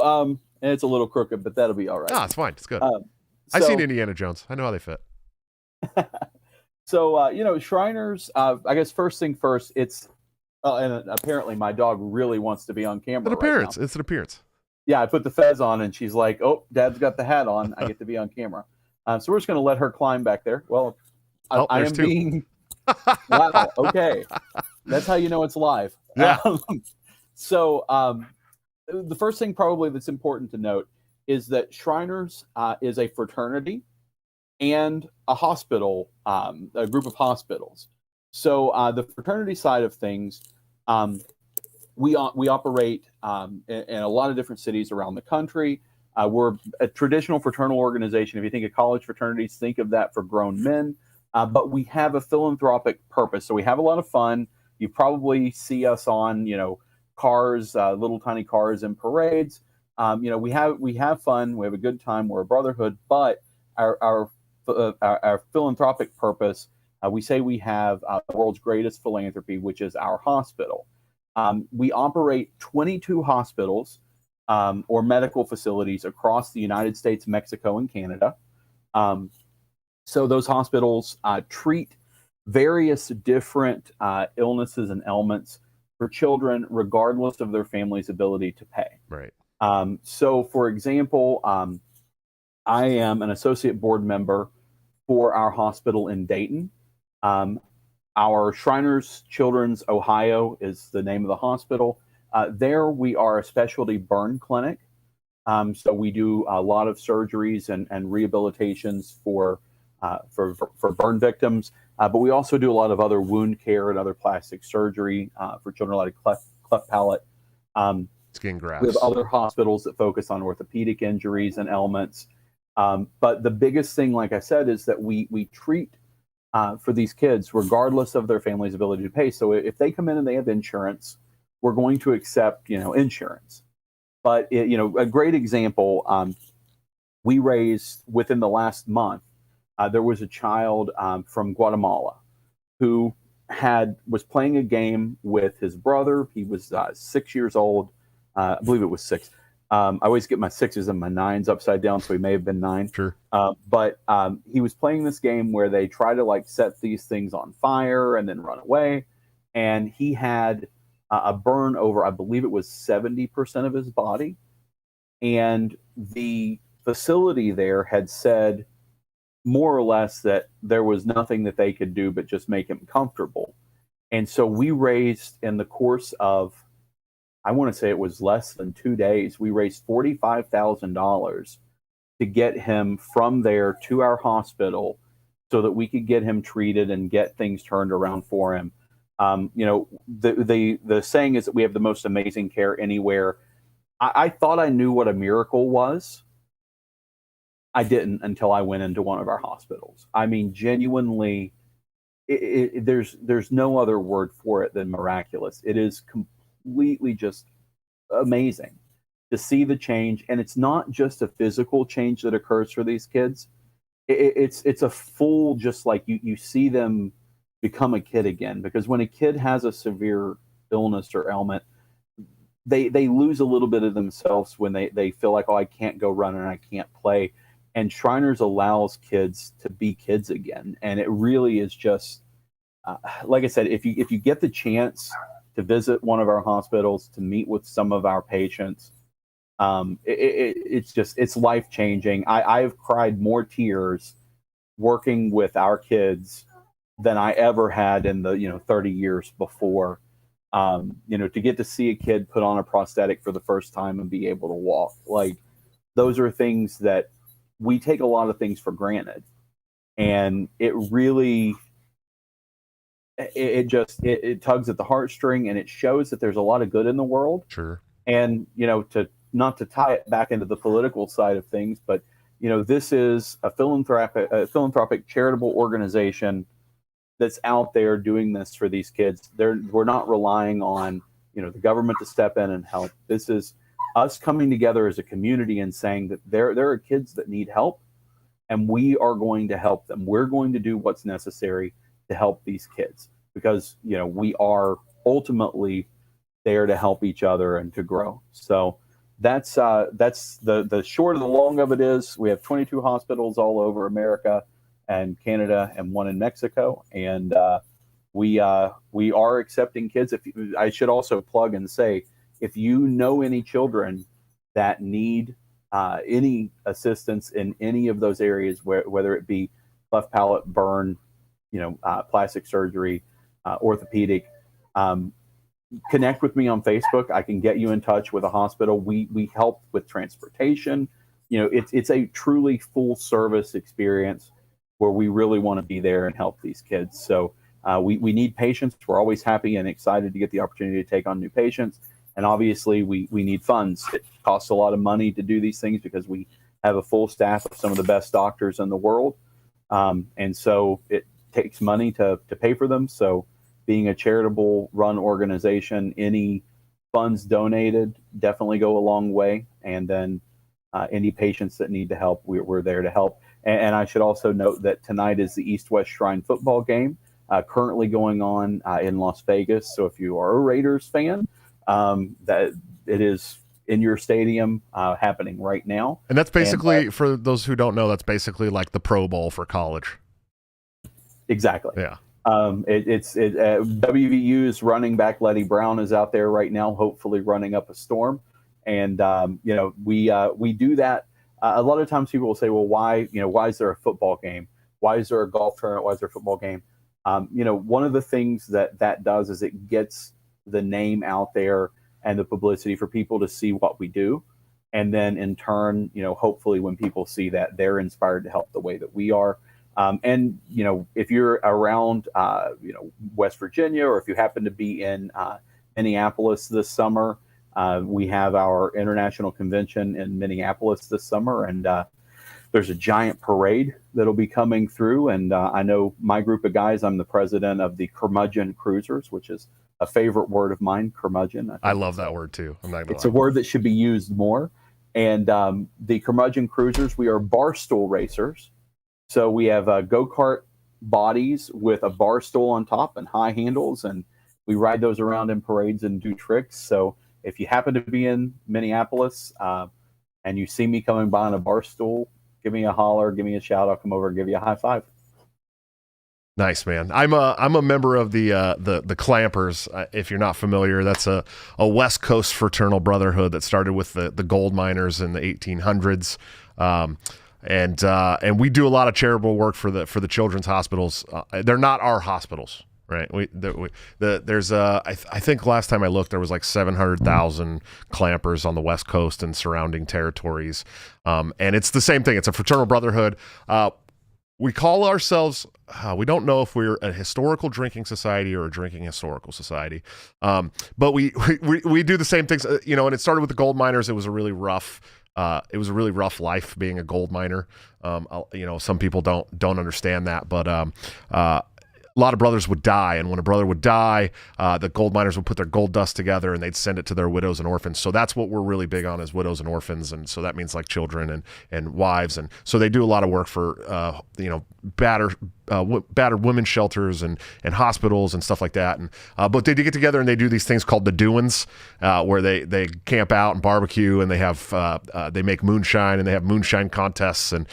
and it's a little crooked, but that'll be all right. Ah, it's fine. It's good. I've seen Indiana Jones. I know how they fit. So Shriners. I guess first thing first, it's and apparently my dog really wants to be on camera. An appearance. Right now. It's an appearance. Yeah, I put the fez on, and she's like, "Oh, Dad's got the hat on. I get to be on camera." So we're just going to let her climb back there. Well, I am being. Wow. Okay, that's how you know it's live. Yeah. So the first thing probably that's important to note is that Shriners is a fraternity and a hospital, a group of hospitals. So the fraternity side of things, we operate in a lot of different cities around the country. We're a traditional fraternal organization. If you think of college fraternities, think of that for grown men. But we have a philanthropic purpose. So we have a lot of fun. You probably see us on, cars, little tiny cars in parades. We have fun. We have a good time. We're a brotherhood. But our philanthropic purpose, we say we have the world's greatest philanthropy, which is our hospital. We operate 22 hospitals or medical facilities across the United States, Mexico, and Canada. So those hospitals treat various different illnesses and ailments for children, regardless of their family's ability to pay. Right. So, for example, I am an associate board member for our hospital in Dayton. Our Shriners Children's Ohio is the name of the hospital. There we are a specialty burn clinic. So we do a lot of surgeries and rehabilitations for burn victims, but we also do a lot of other wound care and other plastic surgery for children, like cleft palate. Skin grafts. We have other hospitals that focus on orthopedic injuries and ailments. But the biggest thing, like I said, is that we treat for these kids regardless of their family's ability to pay. So if they come in and they have insurance, we're going to accept insurance. But a great example, we raised within the last month. There was a child from Guatemala who was playing a game with his brother. He was 6 years old. I believe it was 6. I always get my 6s and my 9s upside down, so he may have been 9. Sure. But he was playing this game where they try to set these things on fire and then run away. And he had a burn over, I believe it was 70% of his body. And the facility there had said, more or less, that there was nothing that they could do but just make him comfortable. And so we raised, in the course of, I want to say it was less than 2 days, we raised $45,000 to get him from there to our hospital so that we could get him treated and get things turned around for him. The saying is that we have the most amazing care anywhere. I thought I knew what a miracle was. I didn't until I went into one of our hospitals. I mean, genuinely, there's no other word for it than miraculous. It is completely just amazing to see the change. And it's not just a physical change that occurs for these kids. It's a full, just like you see them become a kid again. Because when a kid has a severe illness or ailment, they lose a little bit of themselves when they feel like, oh, I can't go run and I can't play. And Shriners allows kids to be kids again. And it really is just, like I said, if you get the chance to visit one of our hospitals, to meet with some of our patients, it's life changing. I've cried more tears working with our kids than I ever had in the 30 years before. To get to see a kid put on a prosthetic for the first time and be able to walk, like, those are things that we take a lot of things for granted, and it really it tugs at the heartstring, and it shows that there's a lot of good in the world. Sure. And to not to tie it back into the political side of things, but this is a philanthropic charitable organization that's out there doing this for these kids. We're not relying on the government to step in and help. This is us coming together as a community and saying that there are kids that need help, and we are going to help them. We're going to do what's necessary to help these kids, because we are ultimately there to help each other and to grow. So that's the short of the long of it is we have 22 hospitals all over America and Canada and one in Mexico, and we are accepting kids. I should also plug and say, if you know any children that need any assistance in any of those areas, whether it be cleft palate, burn, plastic surgery, orthopedic, connect with me on Facebook. I can get you in touch with a hospital. We help with transportation. It's a truly full service experience where we really want to be there and help these kids. So we need patients. We're always happy and excited to get the opportunity to take on new patients. And obviously we need funds. It costs a lot of money to do these things because we have a full staff of some of the best doctors in the world. And so it takes money to pay for them. So being a charitable run organization, any funds donated definitely go a long way. And then any patients that need the help, we're there to help. And I should also note that tonight is the East-West Shrine football game currently going on in Las Vegas. So if you are a Raiders fan, that it is in your stadium happening right now. And that's basically, for those who don't know, that's basically like the Pro Bowl for college. Exactly. Yeah. WVU's running back Letty Brown is out there right now, hopefully running up a storm. And we do that. A lot of times people will say, well, why is there a football game? Why is there a golf tournament? Why is there a football game? One of the things that does is it gets the name out there and the publicity for people to see what we do. And then in turn, hopefully when people see that, they're inspired to help the way that we are. And if you're around, West Virginia, or if you happen to be in Minneapolis this summer, we have our international convention in Minneapolis this summer, and there's a giant parade that'll be coming through. And I know my group of guys, I'm the president of the Curmudgeon Cruisers, which is a favorite word of mine, curmudgeon. I love that word too. It's a word that should be used more. And the Curmudgeon Cruisers, we are bar stool racers. So we have go-kart bodies with a bar stool on top and high handles, and we ride those around in parades and do tricks. So if you happen to be in Minneapolis and you see me coming by on a bar stool, give me a holler, give me a shout. I'll come over and give you a high five. Nice, man. I'm a member of the Clampers. If you're not familiar, that's a West Coast fraternal brotherhood that started with the gold miners in the 1800s. And we do a lot of charitable work for the children's hospitals. They're not our hospitals, right? There's I think last time I looked, there was like 700,000 Clampers on the West Coast and surrounding territories. And it's the same thing. It's a fraternal brotherhood. We call ourselves, we don't know if we're a historical drinking society or a drinking historical society. But we do the same things, and it started with the gold miners. It was a really rough life being a gold miner. Some people don't understand that, but a lot of brothers would die, and when a brother would die, the gold miners would put their gold dust together and they'd send it to their widows and orphans. So that's what we're really big on, is widows and orphans, and so that means like children and wives, and so they do a lot of work for battered women's shelters and hospitals and stuff like that. And but they do get together and they do these things called the doings, where they camp out and barbecue, and they have they make moonshine, and they have moonshine contests, and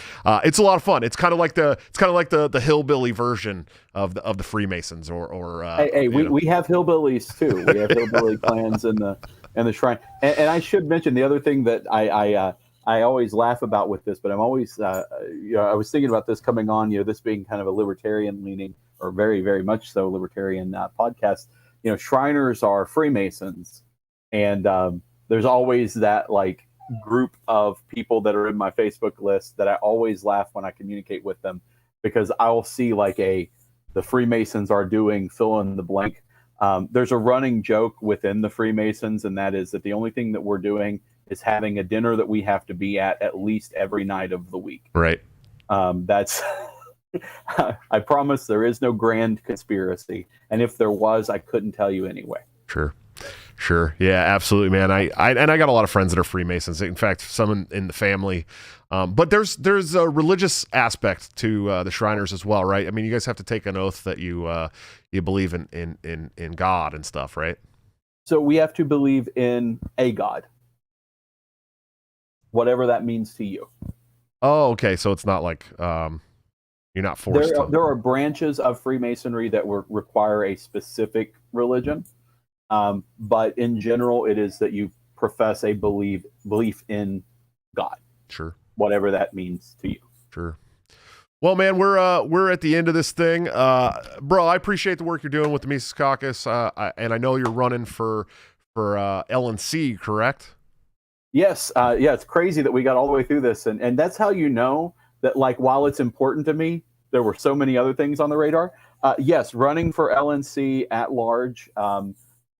it's a lot of fun. It's kind of like the hillbilly version of the Freemasons, or we have hillbillies too. We have hillbilly clans in the shrine. And I should mention the other thing that I always laugh about with this, but I'm always, I was thinking about this coming on, this being kind of a libertarian leaning, or very, very much so libertarian podcast. Shriners are Freemasons, and there's always that like group of people that are in my Facebook list that I always laugh when I communicate with them, because I'll see like the Freemasons are doing fill in the blank. There's a running joke within the Freemasons, and that is that the only thing that we're doing is having a dinner that we have to be at least every night of the week. Right. That's, I promise there is no grand conspiracy. And if there was, I couldn't tell you anyway. Sure. Yeah, absolutely, man. I got a lot of friends that are Freemasons. In fact, some in the family. But there's a religious aspect to the Shriners as well, right? I mean, you guys have to take an oath that you believe in God and stuff, right? So we have to believe in a God, whatever that means to you. Oh, okay. So it's not like you're not forced. There are branches of Freemasonry that require a specific religion, but in general, it is that you profess a belief in God. Sure. Whatever that means to you. Sure. Well, man, we're at the end of this thing, bro. I appreciate the work you're doing with the Mises Caucus, and I know you're running for LNC, correct? Yes. Yeah, it's crazy that we got all the way through this. And that's how you know that, like, while it's important to me, there were so many other things on the radar. Yes, running for LNC at large,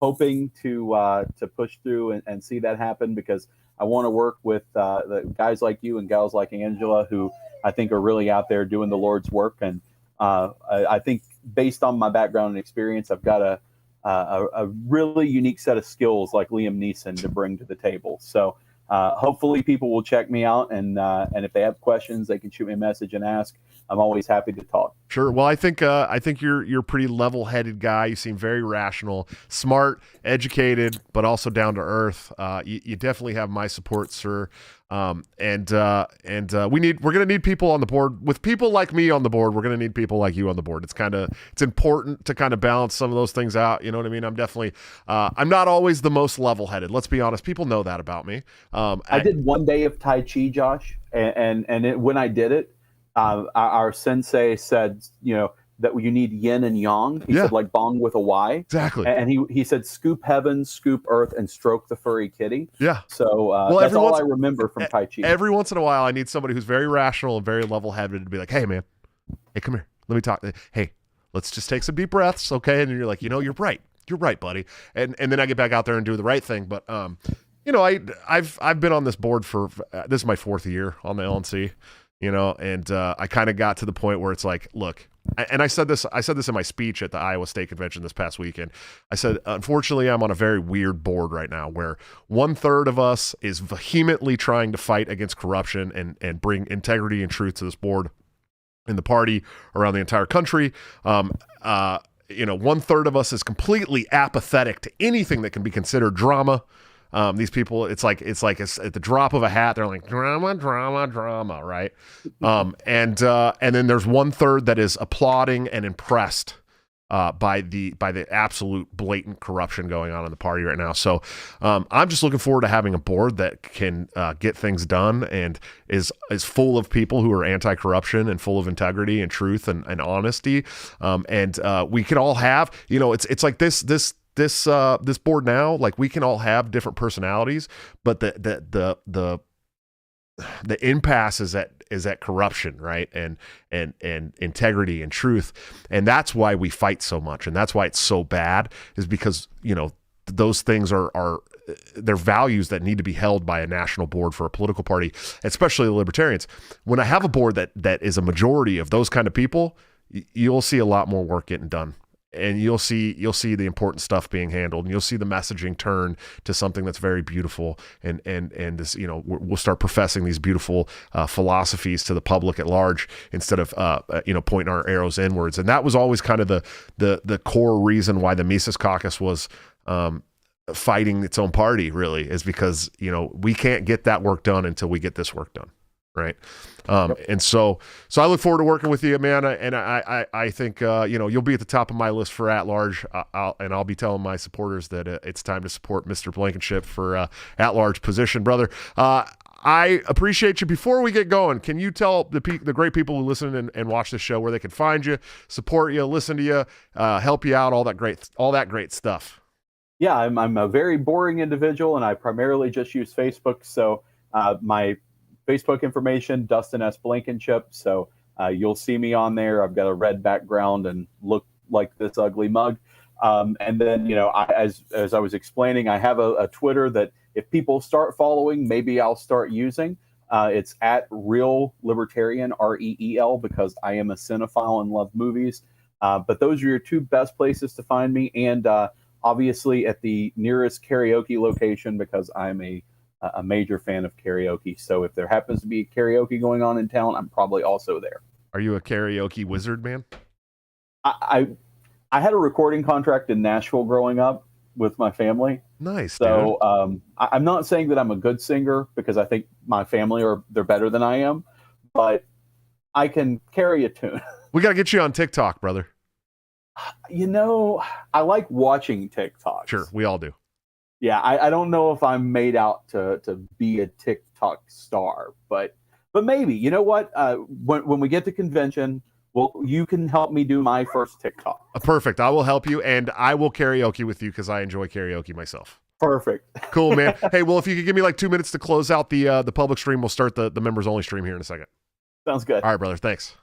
hoping to push through and see that happen, because I want to work with the guys like you and gals like Angela, who I think are really out there doing the Lord's work. And I think based on my background and experience, I've got a really unique set of skills like Liam Neeson to bring to the table. So hopefully people will check me out, and if they have questions, they can shoot me a message and ask. I'm always happy to talk. Sure. Well, I think you're a pretty level-headed guy. You seem very rational, smart, educated, but also down to earth. You definitely have my support, sir. We're gonna need people on the board. With people like me on the board, we're gonna need people like you on the board. It's important to kind of balance some of those things out. You know what I mean? I'm definitely I'm not always the most level-headed. Let's be honest. People know that about me. I did one day of Tai Chi, Josh, and when I did it, our sensei said, that you need yin and yang. He said, like bong with a Y. Exactly. And he said, scoop heaven, scoop earth, and stroke the furry kitty. Yeah. So that's all I remember from Tai Chi. Every once in a while, I need somebody who's very rational and very level-headed to be like, hey, man, hey, come here. Let me talk. Hey, let's just take some deep breaths, okay? And you're like, you're right. You're right, buddy. And then I get back out there and do the right thing. But, I've been on this board for this is my 4th year on the LNC. And I kind of got to the point where it's like, look, and I said this in my speech at the Iowa State Convention this past weekend. I said, unfortunately, I'm on a very weird board right now where 1/3 of us is vehemently trying to fight against corruption and bring integrity and truth to this board and the party around the entire country. 1/3 of us is completely apathetic to anything that can be considered drama. These people, it's like it's at the drop of a hat. They're like drama, right? And then there's 1/3 that is applauding and impressed by the absolute blatant corruption going on in the party right now. So I'm just looking forward to having a board that can get things done and is full of people who are anti-corruption and full of integrity and truth and honesty. And we can all have, it's like this board now, like we can all have different personalities, but the impasse is at corruption, right? And integrity and truth. And that's why we fight so much. And that's why it's so bad, is because, those things are they're values that need to be held by a national board for a political party, especially the libertarians. When I have a board that is a majority of those kind of people, you'll see a lot more work getting done. and you'll see the important stuff being handled, and you'll see the messaging turn to something that's very beautiful, and this, we'll start professing these beautiful philosophies to the public at large instead of pointing our arrows inwards. And that was always kind of the core reason why the Mises Caucus was fighting its own party, really, is because we can't get that work done until we get this work done. Right. And so I look forward to working with you, man. And I think, you'll be at the top of my list for at large. I'll be telling my supporters that it's time to support Mr. Blankenship for at large position, brother. I appreciate you. Before we get going, can you tell the great people who listen and watch the show where they can find you, support you, listen to you, help you out, all that great stuff? Yeah, I'm a very boring individual, and I primarily just use Facebook. So my Facebook information, Dustin S. Blankenship. So you'll see me on there. I've got a red background and look like this ugly mug. And then, as I was explaining, I have a Twitter that if people start following, maybe I'll start using. It's at Real Libertarian, REEL, because I am a cinephile and love movies. But those are your two best places to find me. And obviously at the nearest karaoke location, because I'm a major fan of karaoke. So if there happens to be karaoke going on in town, I'm probably also there. Are you a karaoke wizard, man? I had a recording contract in Nashville growing up with my family. Nice. So I'm not saying that I'm a good singer, because I think my family they're better than I am, but I can carry a tune. We got to get you on TikTok, brother. I like watching TikToks. Sure, we all do. Yeah, I don't know if I'm made out to be a TikTok star, but maybe. You know what? When we get to convention, you can help me do my first TikTok. Perfect. I will help you, and I will karaoke with you because I enjoy karaoke myself. Perfect. Cool, man. Hey, well, if you could give me like 2 minutes to close out the public stream, we'll start the members only stream here in a second. Sounds good. All right, brother. Thanks.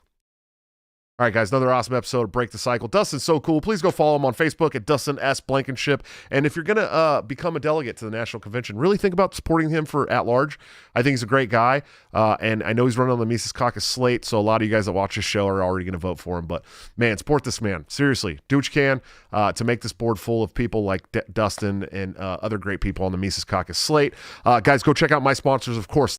All right, guys, another awesome episode of Break the Cycle. Dustin's so cool. Please go follow him on Facebook at Dustin S. Blankenship. And if you're going to become a delegate to the National Convention, really think about supporting him for at-large. I think he's a great guy, and I know he's running on the Mises Caucus slate, so a lot of you guys that watch this show are already going to vote for him. But, man, support this man. Seriously, do what you can to make this board full of people like Dustin and other great people on the Mises Caucus slate. Guys, go check out my sponsors, of course,